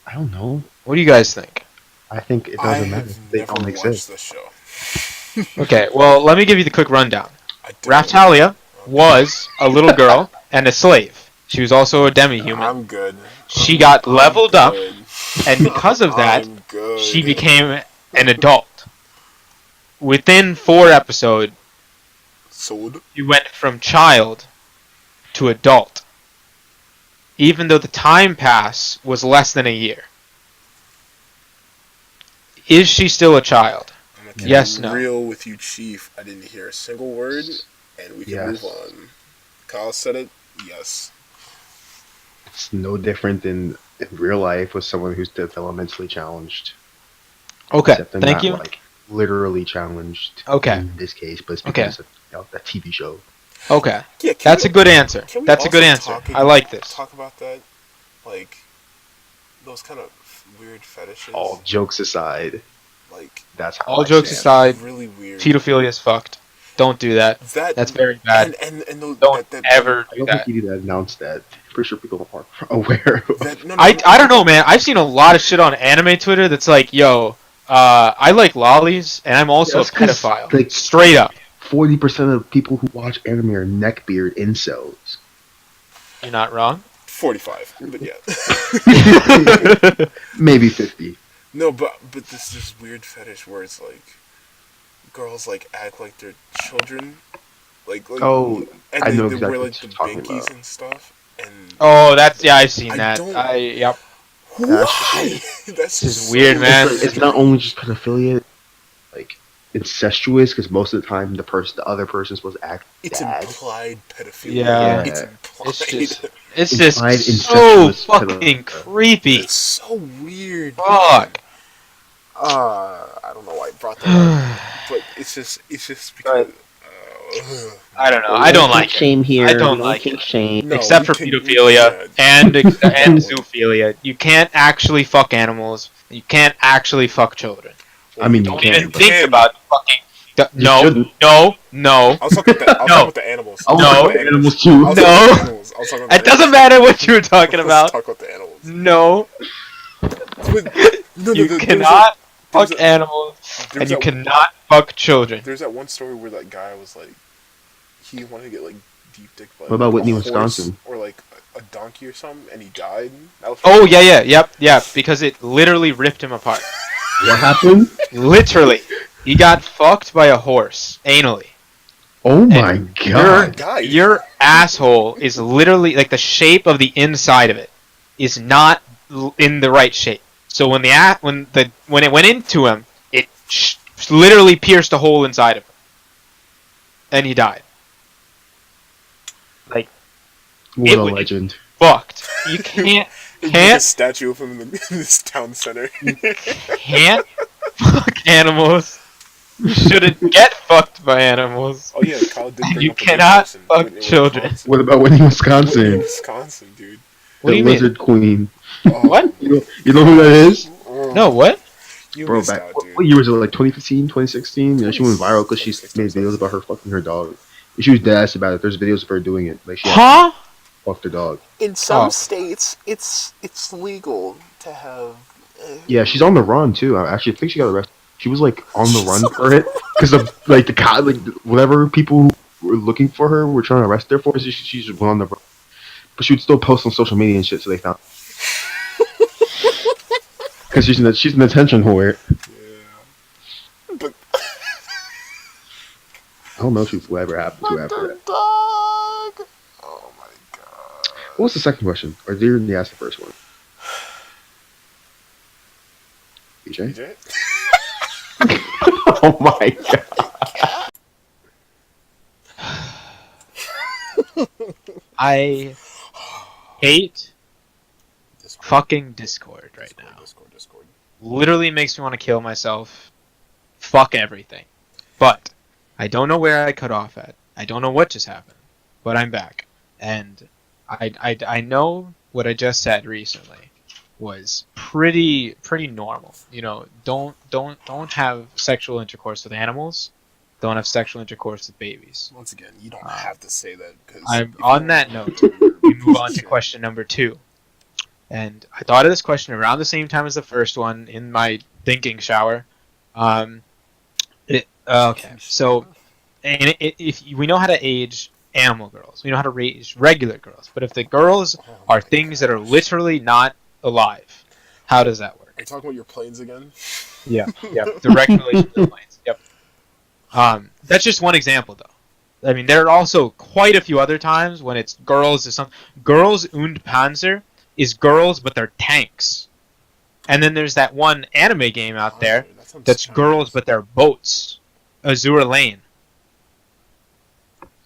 Speaker 3: I don't know.
Speaker 1: What do you guys think?
Speaker 3: I think it
Speaker 2: I
Speaker 3: doesn't matter.
Speaker 2: have
Speaker 3: They
Speaker 2: never
Speaker 3: don't
Speaker 2: watched
Speaker 3: exist.
Speaker 2: this show.
Speaker 1: Okay, well, let me give you the quick rundown.
Speaker 2: I don't.
Speaker 1: Raftalia
Speaker 2: Okay.
Speaker 1: was a little girl and a slave. She was also a demi-human.
Speaker 2: I'm good.
Speaker 1: She got
Speaker 2: I'm
Speaker 1: leveled up,
Speaker 2: good.
Speaker 1: and because of that,
Speaker 2: I'm
Speaker 1: she
Speaker 2: good.
Speaker 1: became an adult. Within 4 episodes,
Speaker 2: Sold.
Speaker 1: she went from child to adult, even though the time pass was less than a year. Is she still a child?
Speaker 2: I'm gonna keep it
Speaker 1: Yes, no.
Speaker 2: real with you, Chief. I didn't hear a single word, and we can move
Speaker 3: Yes.
Speaker 2: on. Kyle said it. Yes.
Speaker 3: It's no different than in real life with someone who's developmentally challenged.
Speaker 1: Okay,
Speaker 3: Except they're
Speaker 1: thank
Speaker 3: not
Speaker 1: you.
Speaker 3: like literally challenged
Speaker 1: Okay,
Speaker 3: in this case, but it's because
Speaker 1: okay,
Speaker 3: it's a TV show.
Speaker 1: okay.
Speaker 2: Yeah.
Speaker 1: That's a good answer.
Speaker 2: Can we
Speaker 1: That's a good
Speaker 2: also
Speaker 1: answer. I like this.
Speaker 2: talk about that? Like those kind of weird
Speaker 3: All
Speaker 2: fetishes.
Speaker 3: jokes aside,
Speaker 2: Like
Speaker 3: that's how
Speaker 1: All
Speaker 3: I see
Speaker 1: jokes
Speaker 3: it.
Speaker 2: it's
Speaker 1: aside,
Speaker 2: really weird.
Speaker 1: pedophilia is fucked. Don't do that.
Speaker 2: That
Speaker 1: That's very bad.
Speaker 2: and
Speaker 1: Don't
Speaker 2: that
Speaker 1: ever
Speaker 3: I
Speaker 1: do
Speaker 3: don't think
Speaker 1: that.
Speaker 3: you need to announce that. Pretty sure people are aware
Speaker 2: that
Speaker 3: of.
Speaker 2: no no
Speaker 1: I don't know, man. I've seen a lot of shit on anime Twitter that's like, yo, I like lollies, and I'm also a
Speaker 3: That's because
Speaker 1: pedophile.
Speaker 3: like
Speaker 1: Straight up.
Speaker 3: 40% of people who watch anime are neckbeard incels.
Speaker 1: You're not wrong.
Speaker 2: 45, but yeah.
Speaker 3: Maybe 50.
Speaker 2: No, but this weird fetish where it's like girls like act like they're children, like
Speaker 3: Oh,
Speaker 2: and
Speaker 3: I know
Speaker 2: they wear
Speaker 3: exactly
Speaker 2: like
Speaker 3: what
Speaker 2: the
Speaker 3: you're talking
Speaker 2: binkies
Speaker 3: about.
Speaker 2: and stuff, and
Speaker 1: Oh, that's yeah. I've seen
Speaker 2: I
Speaker 1: that.
Speaker 2: don't.
Speaker 1: Yep.
Speaker 3: That's just
Speaker 2: Why?
Speaker 3: weird.
Speaker 2: That's
Speaker 1: This is
Speaker 2: just
Speaker 1: weird,
Speaker 2: so
Speaker 3: It's
Speaker 1: man.
Speaker 3: like it's not only just pedophilia, like incestuous, because most of the time the other person is supposed to act
Speaker 2: it's
Speaker 3: dad.
Speaker 2: implied pedophilia.
Speaker 1: Yeah.
Speaker 2: It's
Speaker 3: Yeah,
Speaker 2: implied.
Speaker 1: It's just
Speaker 3: implied
Speaker 1: so
Speaker 3: incestuous
Speaker 1: fucking
Speaker 3: pedophilia.
Speaker 1: creepy.
Speaker 2: It's so weird, man.
Speaker 1: Fuck.
Speaker 2: I don't know why I brought that up, but it's just because.
Speaker 1: But I don't know.
Speaker 3: We
Speaker 1: I
Speaker 3: don't
Speaker 1: don't
Speaker 3: kink
Speaker 1: like it.
Speaker 3: shame
Speaker 1: I
Speaker 3: here. We
Speaker 1: don't
Speaker 3: don't
Speaker 1: like it.
Speaker 3: kink shame.
Speaker 2: No,
Speaker 1: Except for pedophilia
Speaker 2: yeah,
Speaker 1: and
Speaker 2: that one.
Speaker 1: zoophilia. You can't actually fuck animals. You can't actually fuck children.
Speaker 3: I mean, you
Speaker 1: Don't
Speaker 3: can,
Speaker 1: even
Speaker 3: but
Speaker 1: think about fucking.
Speaker 3: you
Speaker 1: No,
Speaker 3: shouldn't.
Speaker 1: no, no,
Speaker 2: I was talking about the, I was talking
Speaker 1: no.
Speaker 2: about the animals.
Speaker 3: I
Speaker 2: I was
Speaker 3: was
Speaker 1: No.
Speaker 2: talking
Speaker 3: talking
Speaker 2: about
Speaker 3: about
Speaker 2: the animals.
Speaker 3: animals too.
Speaker 2: I was talking about
Speaker 1: No.
Speaker 2: the animals. I was talking about
Speaker 1: It
Speaker 2: the
Speaker 1: doesn't
Speaker 2: animals.
Speaker 1: matter what you were talking
Speaker 2: Let's
Speaker 1: about.
Speaker 2: talk about the animals.
Speaker 1: No,
Speaker 2: But, no,
Speaker 1: you
Speaker 2: there was that.
Speaker 1: cannot fuck animals,
Speaker 2: There
Speaker 1: and
Speaker 2: was
Speaker 1: you
Speaker 2: that.
Speaker 1: cannot fuck children.
Speaker 2: There's that one story where that guy was like, he wanted to get like deep dick by
Speaker 3: What about
Speaker 2: like,
Speaker 3: Whitney,
Speaker 2: a horse
Speaker 3: Wisconsin?
Speaker 2: or like a donkey or something, and he died. That was
Speaker 1: Oh yeah, yeah, yep, because it literally ripped him apart.
Speaker 3: What happened?
Speaker 1: Literally, he got fucked by a horse anally.
Speaker 3: Oh my
Speaker 1: And
Speaker 2: He
Speaker 3: god!
Speaker 2: died.
Speaker 1: your asshole is literally like the shape of the inside of it is not in the right shape. So when when it went into him, it literally pierced a hole inside of him, and he died. Like
Speaker 3: What
Speaker 1: it
Speaker 3: a
Speaker 1: was
Speaker 3: legend.
Speaker 1: fucked. You can't
Speaker 2: There's like a
Speaker 1: can't
Speaker 2: statue of him in this town center.
Speaker 1: can't fuck animals. You shouldn't get fucked by animals.
Speaker 2: Oh yeah, Kyle did bring
Speaker 1: You
Speaker 2: up a good
Speaker 1: cannot
Speaker 2: person.
Speaker 1: fuck
Speaker 2: Whitney,
Speaker 1: children.
Speaker 2: Wisconsin.
Speaker 3: What about Whitney,
Speaker 2: Whitney,
Speaker 3: Wisconsin?
Speaker 2: Wisconsin, dude.
Speaker 1: What
Speaker 3: The
Speaker 1: do you mean?
Speaker 3: lizard queen.
Speaker 2: Oh,
Speaker 1: What?
Speaker 3: You know who that is?
Speaker 2: oh,
Speaker 1: No, what?
Speaker 2: You
Speaker 3: Bro,
Speaker 2: missed
Speaker 3: back
Speaker 2: out, dude.
Speaker 3: what year was it? Like 2015, 2016? You know, she went viral because she made videos about her fucking her dog. She was dead ass about it. There's videos of her doing it. Like she
Speaker 1: Huh?
Speaker 3: fucked her dog.
Speaker 2: In some
Speaker 1: Oh.
Speaker 2: states, it's legal to have.
Speaker 3: Yeah, she's on the run too. I actually think she got arrested. She was like on the run for it because of like the cop, like whatever people who were looking for her were trying to arrest her for. So she just went on the run, but she would still post on social media and shit. So they found because she's an attention whore.
Speaker 2: Yeah. But
Speaker 3: I don't know if whatever happened to her after that.
Speaker 2: dog. Oh my god.
Speaker 3: What was the second question? Or did you already ask the first one? BJ?
Speaker 2: DJ?
Speaker 3: Oh my god.
Speaker 1: I hate
Speaker 2: Discord.
Speaker 1: fucking Discord right now.
Speaker 2: Discord.
Speaker 1: Literally makes me want to kill myself. Fuck everything. But I don't know where I cut off at. I don't know what just happened. But I'm back. And I know what I just said recently was pretty normal. You know, don't have sexual intercourse with animals. Don't have sexual intercourse with babies.
Speaker 2: Once again, you don't have to say that because.
Speaker 1: I'm on that note. We move on to question number 2. And I thought of this question around the same time as the first one in my thinking shower. Okay, so if we know how to age animal girls, we know how to age regular girls. But if the girls are things that are literally not alive, how does that work?
Speaker 2: Are you talking about your planes again?
Speaker 1: Yeah, direct relation to the planes. Yep. That's just one example, though. I mean, there are also quite a few other times when it's girls or something. Girls und Panzer is girls, but they're tanks. And then there's that one anime game out there that's girls, but they're boats. Azure Lane.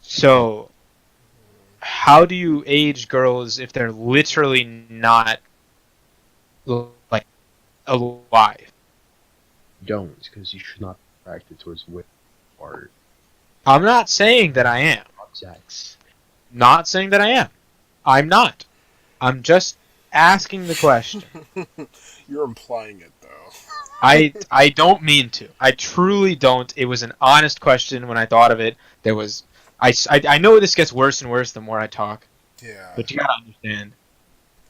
Speaker 1: So, how do you age girls if they're literally not like alive?
Speaker 3: Don't, because you should not be attracted towards women or
Speaker 1: I'm not saying that I am.
Speaker 3: sex.
Speaker 1: Not saying that I am. I'm not. I'm just asking the question.
Speaker 2: You're implying it though.
Speaker 1: I don't mean to. I truly don't. It was an honest question when I thought of it. There was I know this gets worse and worse the more I talk,
Speaker 2: Yeah.
Speaker 1: but you gotta understand.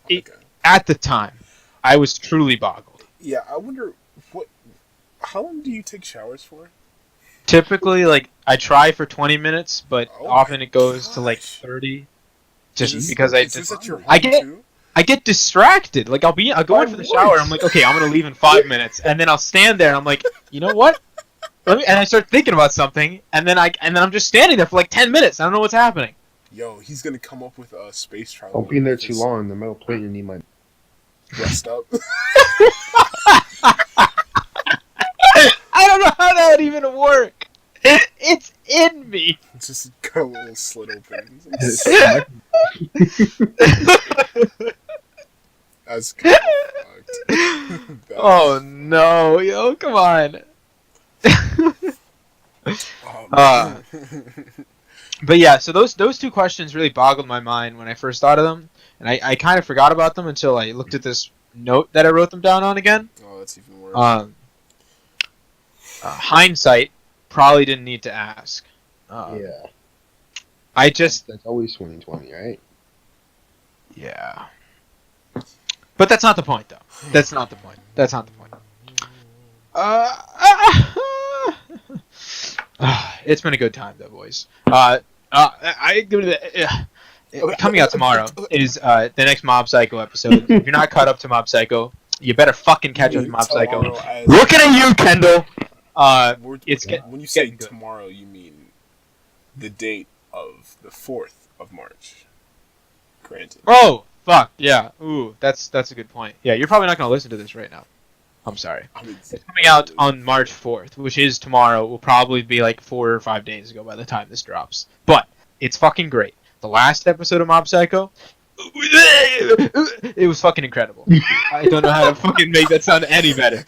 Speaker 1: It,
Speaker 2: Okay.
Speaker 1: at the time, I was truly boggled.
Speaker 2: Yeah, I wonder what. How long do you take showers for?
Speaker 1: Typically, like I try for 20 minutes, but
Speaker 2: Oh my
Speaker 1: often it goes to like
Speaker 2: gosh!
Speaker 1: 30,
Speaker 2: Is
Speaker 1: just
Speaker 2: this
Speaker 1: because
Speaker 2: is this at your
Speaker 1: I
Speaker 2: home
Speaker 1: get
Speaker 2: too?
Speaker 1: I get distracted. Like I'll go
Speaker 3: By
Speaker 1: in for the shower. I'm
Speaker 3: what?
Speaker 1: like, okay, I'm gonna leave in 5 minutes, and then I'll stand there. and I'm like, you know what? And I start thinking about something, and then I'm just standing there for like 10 minutes. I don't know what's happening.
Speaker 2: Yo, he's gonna come up with a space travel.
Speaker 3: Don't be in there
Speaker 2: with
Speaker 3: too
Speaker 2: his
Speaker 3: long. The metal plate you need my.
Speaker 2: Rest up.
Speaker 1: I don't know how that would even work. It's in me.
Speaker 2: Just got a little slit open. That's kind of fucked.
Speaker 1: Oh no, yo, come on.
Speaker 2: Oh,
Speaker 1: But yeah, so those two questions really boggled my mind when I first thought of them, and I kind of forgot about them until I looked at this note that I wrote them down on again.
Speaker 2: oh, that's even worse.
Speaker 1: Hindsight, probably didn't need to ask.
Speaker 3: Yeah,
Speaker 1: I just
Speaker 3: that's always 2020, right?
Speaker 1: yeah. But that's not the point, though. That's not the point. That's not the point. It's been a good time, though, boys. Coming out tomorrow is the next Mob Psycho episode. If you're not caught up to Mob Psycho, you better fucking catch up to Mob Psycho.
Speaker 2: Tomorrow as-
Speaker 1: Looking at you, Kendall.
Speaker 2: When you say
Speaker 1: getting good.
Speaker 2: tomorrow, you mean the date of the 4th of March. Granted.
Speaker 1: Oh, fuck, yeah. Ooh, that's a good point. Yeah, you're probably not going to listen to this right now. I'm sorry.
Speaker 2: I mean,
Speaker 1: It's coming out on March 4th, which is tomorrow. Will probably be like 4 or 5 days ago by the time this drops. But it's fucking great. The last episode of Mob Psycho, it was fucking incredible. I don't know how to fucking make that sound any better.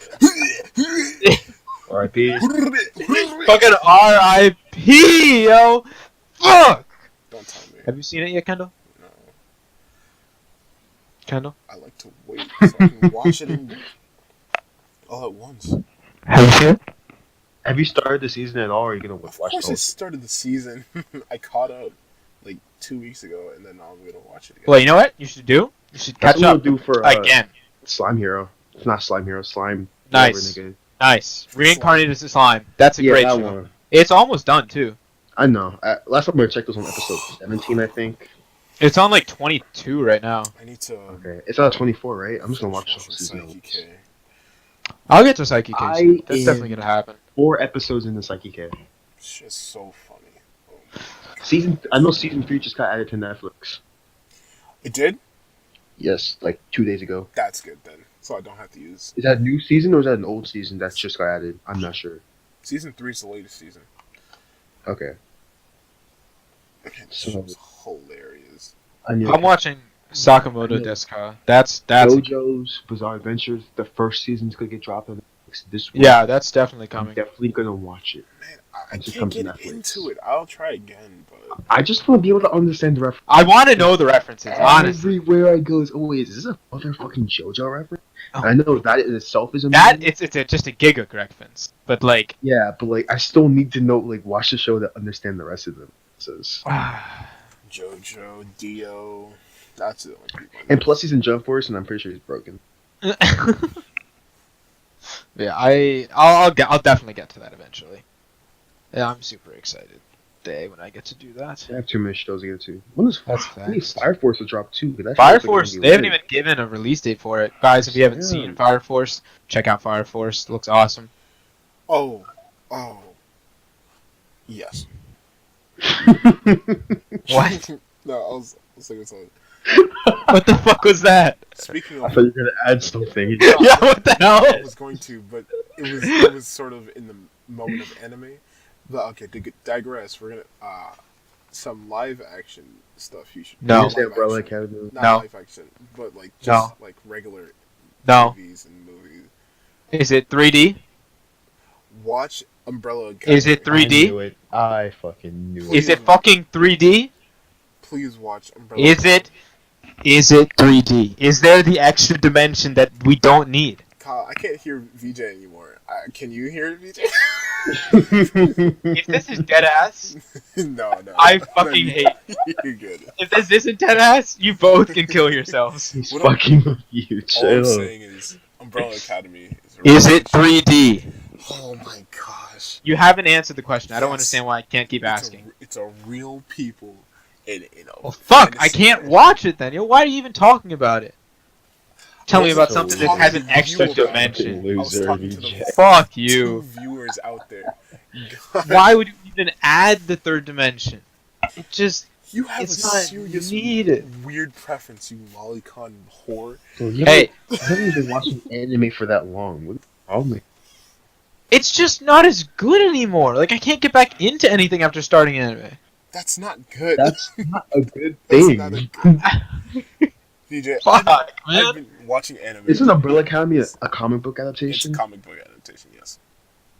Speaker 3: R.I.P.
Speaker 1: Fucking R.I.P. Yo, fuck.
Speaker 2: Don't tell me.
Speaker 1: Have you seen it yet, Kendall?
Speaker 2: No.
Speaker 1: Kendall?
Speaker 2: I like to wait so I can watch it all at once.
Speaker 1: Have you seen it?
Speaker 3: Have you started the season at all, or are you gonna
Speaker 2: Of
Speaker 3: watch
Speaker 2: course,
Speaker 3: the
Speaker 2: I started the season. I caught up like 2 weeks ago, and then now I'm gonna watch it again.
Speaker 1: Well, you know what you should do? You should
Speaker 3: That's
Speaker 1: catch
Speaker 3: what
Speaker 1: up
Speaker 3: we'll do for
Speaker 1: again.
Speaker 3: Slime Hero. It's not Slime Hero. Slime.
Speaker 1: Nice.
Speaker 3: whatever, nigga.
Speaker 1: Nice. Reincarnated as a slime. That's a
Speaker 3: Yeah,
Speaker 1: great
Speaker 3: that
Speaker 1: show.
Speaker 3: one.
Speaker 1: It's almost done, too.
Speaker 3: I know. Last time I checked was on episode 17, I think.
Speaker 1: It's on like 22 right now.
Speaker 2: I need to.
Speaker 3: Okay, it's on 24, right? I'm just gonna watch the whole
Speaker 2: watching
Speaker 3: season.
Speaker 2: Psyche K.
Speaker 1: I'll get to Psyche
Speaker 3: I
Speaker 1: Case. That's
Speaker 3: am-
Speaker 1: definitely gonna happen.
Speaker 3: 4 episodes in the Psyche K.
Speaker 2: It's just so funny. Oh.
Speaker 3: I know season 3 just got added to Netflix.
Speaker 2: It did?
Speaker 3: Yes, like 2 days ago.
Speaker 2: That's good then. So I don't have to use.
Speaker 3: Is that a new season or is that an old season that's just got added? I'm not sure.
Speaker 2: Season 3 is the latest season.
Speaker 3: Okay.
Speaker 2: Man, this
Speaker 3: So-
Speaker 2: show's hilarious.
Speaker 3: I'm
Speaker 1: I'm watching Sakamoto Desuka. That's
Speaker 3: JoJo's Bizarre Adventures. The first season's gonna get dropped on Netflix this week.
Speaker 1: yeah, that's definitely
Speaker 3: I'm
Speaker 1: coming.
Speaker 3: definitely gonna watch it.
Speaker 2: Man, I
Speaker 3: It just
Speaker 2: can't
Speaker 3: comes to
Speaker 2: get
Speaker 3: Netflix.
Speaker 2: into it. I'll try again, but
Speaker 3: I just want to be able to understand the reference.
Speaker 1: I want to know the references, honestly.
Speaker 3: Everywhere I go is always, is this a motherfucking JoJo reference?
Speaker 1: Oh.
Speaker 3: I know that in itself is
Speaker 1: That
Speaker 3: amazing.
Speaker 1: it's just a Giga reference, but like,
Speaker 3: Yeah, but like I still need to know, like, watch the show to understand the rest of them.
Speaker 2: JoJo, Dio. That's the only people. I know.
Speaker 3: And plus he's in Jump Force, and I'm pretty sure he's broken.
Speaker 1: yeah, I'll definitely get to that eventually. Yeah, I'm super excited. Day when I get to do that.
Speaker 3: I have too many shows to get to. When is
Speaker 1: That's
Speaker 3: I need
Speaker 1: facts.
Speaker 3: Fire Force to drop too? 'Cause that
Speaker 1: Fire
Speaker 3: show's, like,
Speaker 1: Force,
Speaker 3: gonna be
Speaker 1: they haven't
Speaker 3: lit.
Speaker 1: even given a release date for it. Guys, if you haven't
Speaker 3: Yeah.
Speaker 1: seen Fire Force, check out Fire Force. It looks awesome.
Speaker 2: Oh. Yes.
Speaker 1: What?
Speaker 2: No, I was thinking something.
Speaker 1: What the fuck was that?
Speaker 2: Speaking
Speaker 3: I
Speaker 2: of,
Speaker 3: thought you were gonna add something.
Speaker 1: Yeah, what the hell?
Speaker 2: I was going to, but it was sort of in the moment of anime. But okay, to digress, we're gonna some live action stuff you should.
Speaker 1: No.
Speaker 2: Not
Speaker 3: Say
Speaker 2: live
Speaker 3: Umbrella
Speaker 2: action,
Speaker 3: Academy.
Speaker 2: not
Speaker 1: No.
Speaker 2: live action, but like just like regular
Speaker 1: No.
Speaker 2: TVs and movies.
Speaker 1: Is it 3D?
Speaker 2: Watch Umbrella Academy.
Speaker 1: Is it
Speaker 3: I
Speaker 1: 3D?
Speaker 3: knew it. I fucking knew it.
Speaker 1: Is it fucking 3D?
Speaker 2: Please watch Umbrella.
Speaker 1: Is it Is it 3D? Is there the extra dimension that we don't need?
Speaker 2: Kyle, I can't hear VJ anymore. Can you hear VJ?
Speaker 1: If this is dead ass,
Speaker 2: No, no,
Speaker 1: I
Speaker 2: no.
Speaker 1: fucking hate.
Speaker 2: You're good.
Speaker 1: If this isn't dead ass, you both can kill yourselves.
Speaker 3: He's
Speaker 2: What
Speaker 3: fucking with you.
Speaker 2: All I'm
Speaker 3: Chill.
Speaker 2: saying is, Umbrella Academy is a
Speaker 1: Is it
Speaker 2: revelation.
Speaker 1: 3D?
Speaker 2: Oh my gosh.
Speaker 1: You haven't answered the question. I don't
Speaker 2: Yes.
Speaker 1: understand why I can't keep asking.
Speaker 2: It's a real people in a
Speaker 1: Well, fuck! I
Speaker 2: fantasy
Speaker 1: can't
Speaker 2: world.
Speaker 1: watch it then. Yo, why are you even talking about it? Tell me
Speaker 2: I
Speaker 1: about
Speaker 2: wasn't
Speaker 1: something that
Speaker 2: talking
Speaker 1: has
Speaker 2: to
Speaker 1: an
Speaker 2: you
Speaker 1: extra
Speaker 2: about it.
Speaker 1: dimension.
Speaker 2: I was talking to the
Speaker 1: Fuck
Speaker 2: two
Speaker 1: you.
Speaker 2: viewers out there. God,
Speaker 1: Why would you even add the third dimension? It just
Speaker 2: you have
Speaker 1: it's
Speaker 2: a
Speaker 1: not
Speaker 2: serious
Speaker 1: needed.
Speaker 2: weird preference, you lolicon whore.
Speaker 3: So you
Speaker 1: Hey,
Speaker 3: haven't been watching anime for that long. What's the problem?
Speaker 1: it's just not as good anymore. Like I can't get back into anything after starting anime.
Speaker 2: That's not good.
Speaker 3: That's not a good
Speaker 2: That's
Speaker 3: thing.
Speaker 2: not a good. DJ,
Speaker 1: Fuck,
Speaker 2: I've
Speaker 1: man.
Speaker 2: been watching anime.
Speaker 3: Isn't Umbrella Academy a comic book
Speaker 2: It's a
Speaker 3: adaptation?
Speaker 2: comic book adaptation, yes.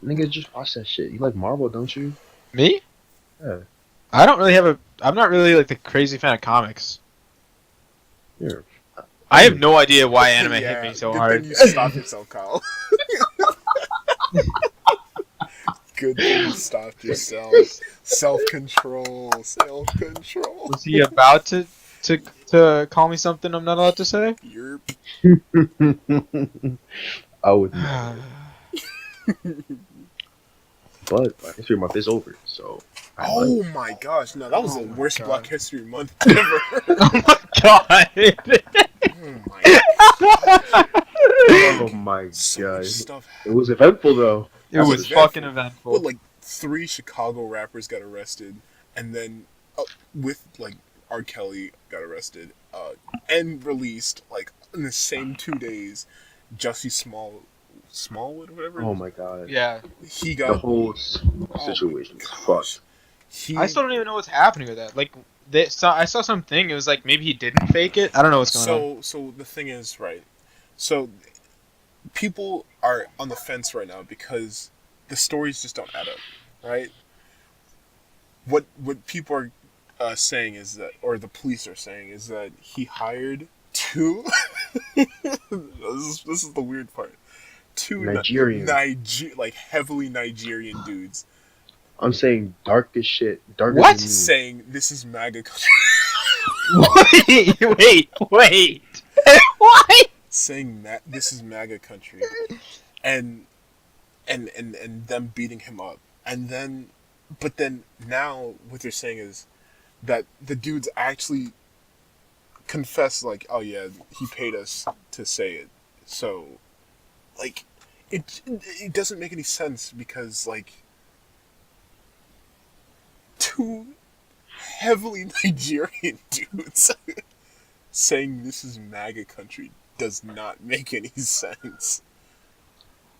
Speaker 3: Niggas, just watch that shit. You like Marvel, don't you?
Speaker 1: Me?
Speaker 3: Yeah.
Speaker 1: I don't really have a. I'm not really like the crazy fan of comics.
Speaker 3: Here.
Speaker 1: I have no idea why anime
Speaker 2: Yeah,
Speaker 1: hit me so
Speaker 2: good
Speaker 1: hard.
Speaker 2: thing you stopped yourself, Kyle. Good thing you stopped yourself. Self-control. Self-control.
Speaker 1: Was he about to call me something I'm not allowed to say?
Speaker 2: You're...
Speaker 3: I would not. But Black History Month is over, so.
Speaker 2: Oh my gosh, no, that was the
Speaker 1: Oh my
Speaker 2: worst
Speaker 1: God.
Speaker 2: Black History Month ever.
Speaker 1: Oh my god!
Speaker 2: Oh my
Speaker 3: Oh my
Speaker 2: So
Speaker 3: god.
Speaker 2: much stuff
Speaker 3: It
Speaker 2: happened.
Speaker 3: was eventful though.
Speaker 1: It
Speaker 2: That's
Speaker 1: was
Speaker 2: eventful.
Speaker 1: fucking eventful.
Speaker 2: Well, like 3 Chicago rappers got arrested, and then with like R. Kelly got arrested, and released like in the same 2 days. Jussie Smallwood, or whatever.
Speaker 3: Oh my god.
Speaker 1: Yeah.
Speaker 2: He
Speaker 3: The
Speaker 2: got
Speaker 3: whole
Speaker 2: oh
Speaker 3: situation
Speaker 2: my
Speaker 3: is
Speaker 2: gosh.
Speaker 3: fucked.
Speaker 2: He
Speaker 1: I still don't even know what's happening with that. Like, I saw something. It was like maybe he didn't fake it. I don't know what's going on.
Speaker 2: so the thing is, right? So people are on the fence right now because the stories just don't add up, right? What people are saying is that, or the police are saying, is that he hired 2. This is the weird part. 2
Speaker 3: Nigerian.
Speaker 2: Like heavily Nigerian dudes
Speaker 3: I'm saying dark as shit. Darker
Speaker 1: What?
Speaker 3: than me.
Speaker 2: saying this is MAGA country.
Speaker 1: Wait. What?
Speaker 2: Saying that this is MAGA country, and them beating him up, and then, but then now what they're saying is that the dudes actually confess, like, oh yeah, he paid us to say it. So, like, it doesn't make any sense because like 2 heavily Nigerian dudes saying this is MAGA country does not make any sense.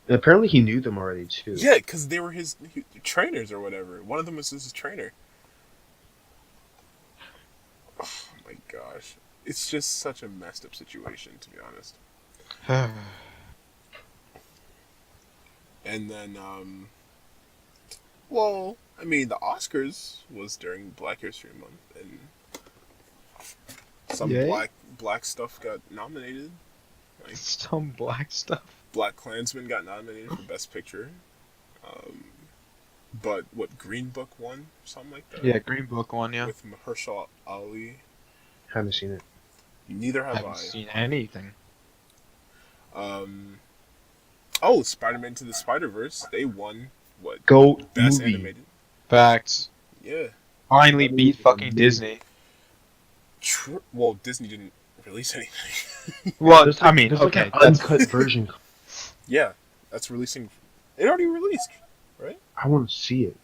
Speaker 3: And apparently he knew them already too.
Speaker 2: Yeah, because they were his trainers or whatever. One of them was his trainer. Oh my gosh. It's just such a messed up situation, to be honest. And then, well, I mean, the Oscars was during Black History Month, and some
Speaker 1: Yay.
Speaker 2: black stuff got nominated. Like,
Speaker 1: Some black stuff.
Speaker 2: Black Klansman got nominated for Best Picture. But what, Green Book won? Something like that?
Speaker 1: Yeah, Green Book one. Yeah.
Speaker 2: With Mahershala Ali.
Speaker 3: Haven't seen it.
Speaker 2: Neither
Speaker 1: I
Speaker 2: have
Speaker 1: haven't
Speaker 2: I.
Speaker 1: seen anything.
Speaker 2: Oh, Spider-Man to the Spider-Verse. They won, what?
Speaker 3: Go
Speaker 2: Best
Speaker 3: movie.
Speaker 2: Animated.
Speaker 1: Facts.
Speaker 2: Yeah.
Speaker 1: Finally
Speaker 3: That
Speaker 1: beat
Speaker 3: movie is
Speaker 1: fucking
Speaker 3: amazing.
Speaker 1: Disney.
Speaker 2: Well, Disney didn't release anything.
Speaker 1: Well,
Speaker 3: There's
Speaker 1: I
Speaker 3: like-
Speaker 1: mean,
Speaker 3: there's
Speaker 1: okay,
Speaker 3: like an
Speaker 1: that's
Speaker 3: uncut version.
Speaker 2: Yeah, that's releasing. It already released, right?
Speaker 3: I want to see it.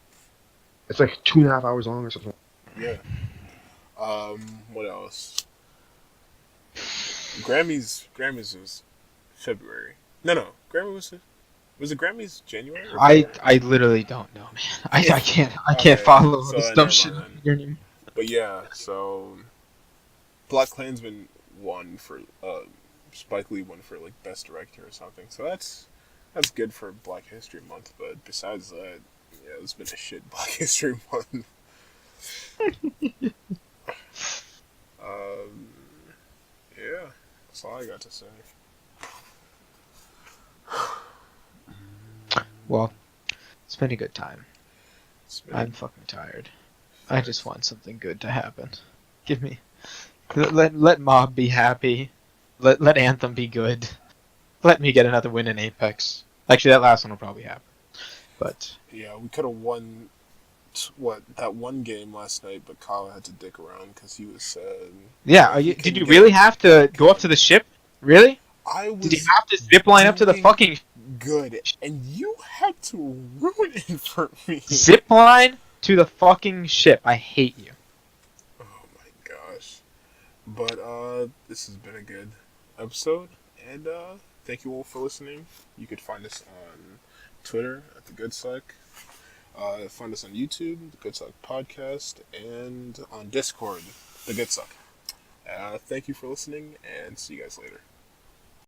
Speaker 3: It's like 2.5 hours long or something.
Speaker 2: Yeah. What else? Grammys was February. No. Grammy was it Grammys January? Or
Speaker 1: I literally don't know, man. I can't
Speaker 2: Okay,
Speaker 1: follow
Speaker 2: so
Speaker 1: this
Speaker 2: never
Speaker 1: dumb shit.
Speaker 2: mind
Speaker 1: Anymore.
Speaker 2: But yeah, so Black Klansman won for Spike Lee won for like Best Director or something. So that's good for Black History Month. But besides that, yeah, it's been a shit Black History Month. Yeah, that's all I got to say.
Speaker 1: Well, it's been a good time.
Speaker 2: It's been
Speaker 1: I'm
Speaker 2: a
Speaker 1: fucking tired. I just
Speaker 2: facts.
Speaker 1: want something good to happen. Give me let Mob be happy. Let Anthem be good. Let me get another win in Apex. Actually, that last one will probably happen. But
Speaker 2: Yeah, we could have won what that one game last night, but Kyle had to dick around because he was sad
Speaker 1: yeah,
Speaker 2: that he
Speaker 1: did
Speaker 2: couldn't
Speaker 1: you
Speaker 2: get
Speaker 1: really have to go up to
Speaker 2: good.
Speaker 1: the ship? Really?
Speaker 2: I
Speaker 1: Did you
Speaker 2: was
Speaker 1: have to zip line up to the
Speaker 2: doing
Speaker 1: fucking
Speaker 2: good, and you had to ruin it for me.
Speaker 1: zip line to the fucking ship? I hate you.
Speaker 2: Oh my gosh! But this has been a good episode, and thank you all for listening. You could find us on Twitter at the Good Suck. Find us on YouTube, the Good Suck Podcast, and on Discord, the Good Suck. Thank you for listening, and see you guys later.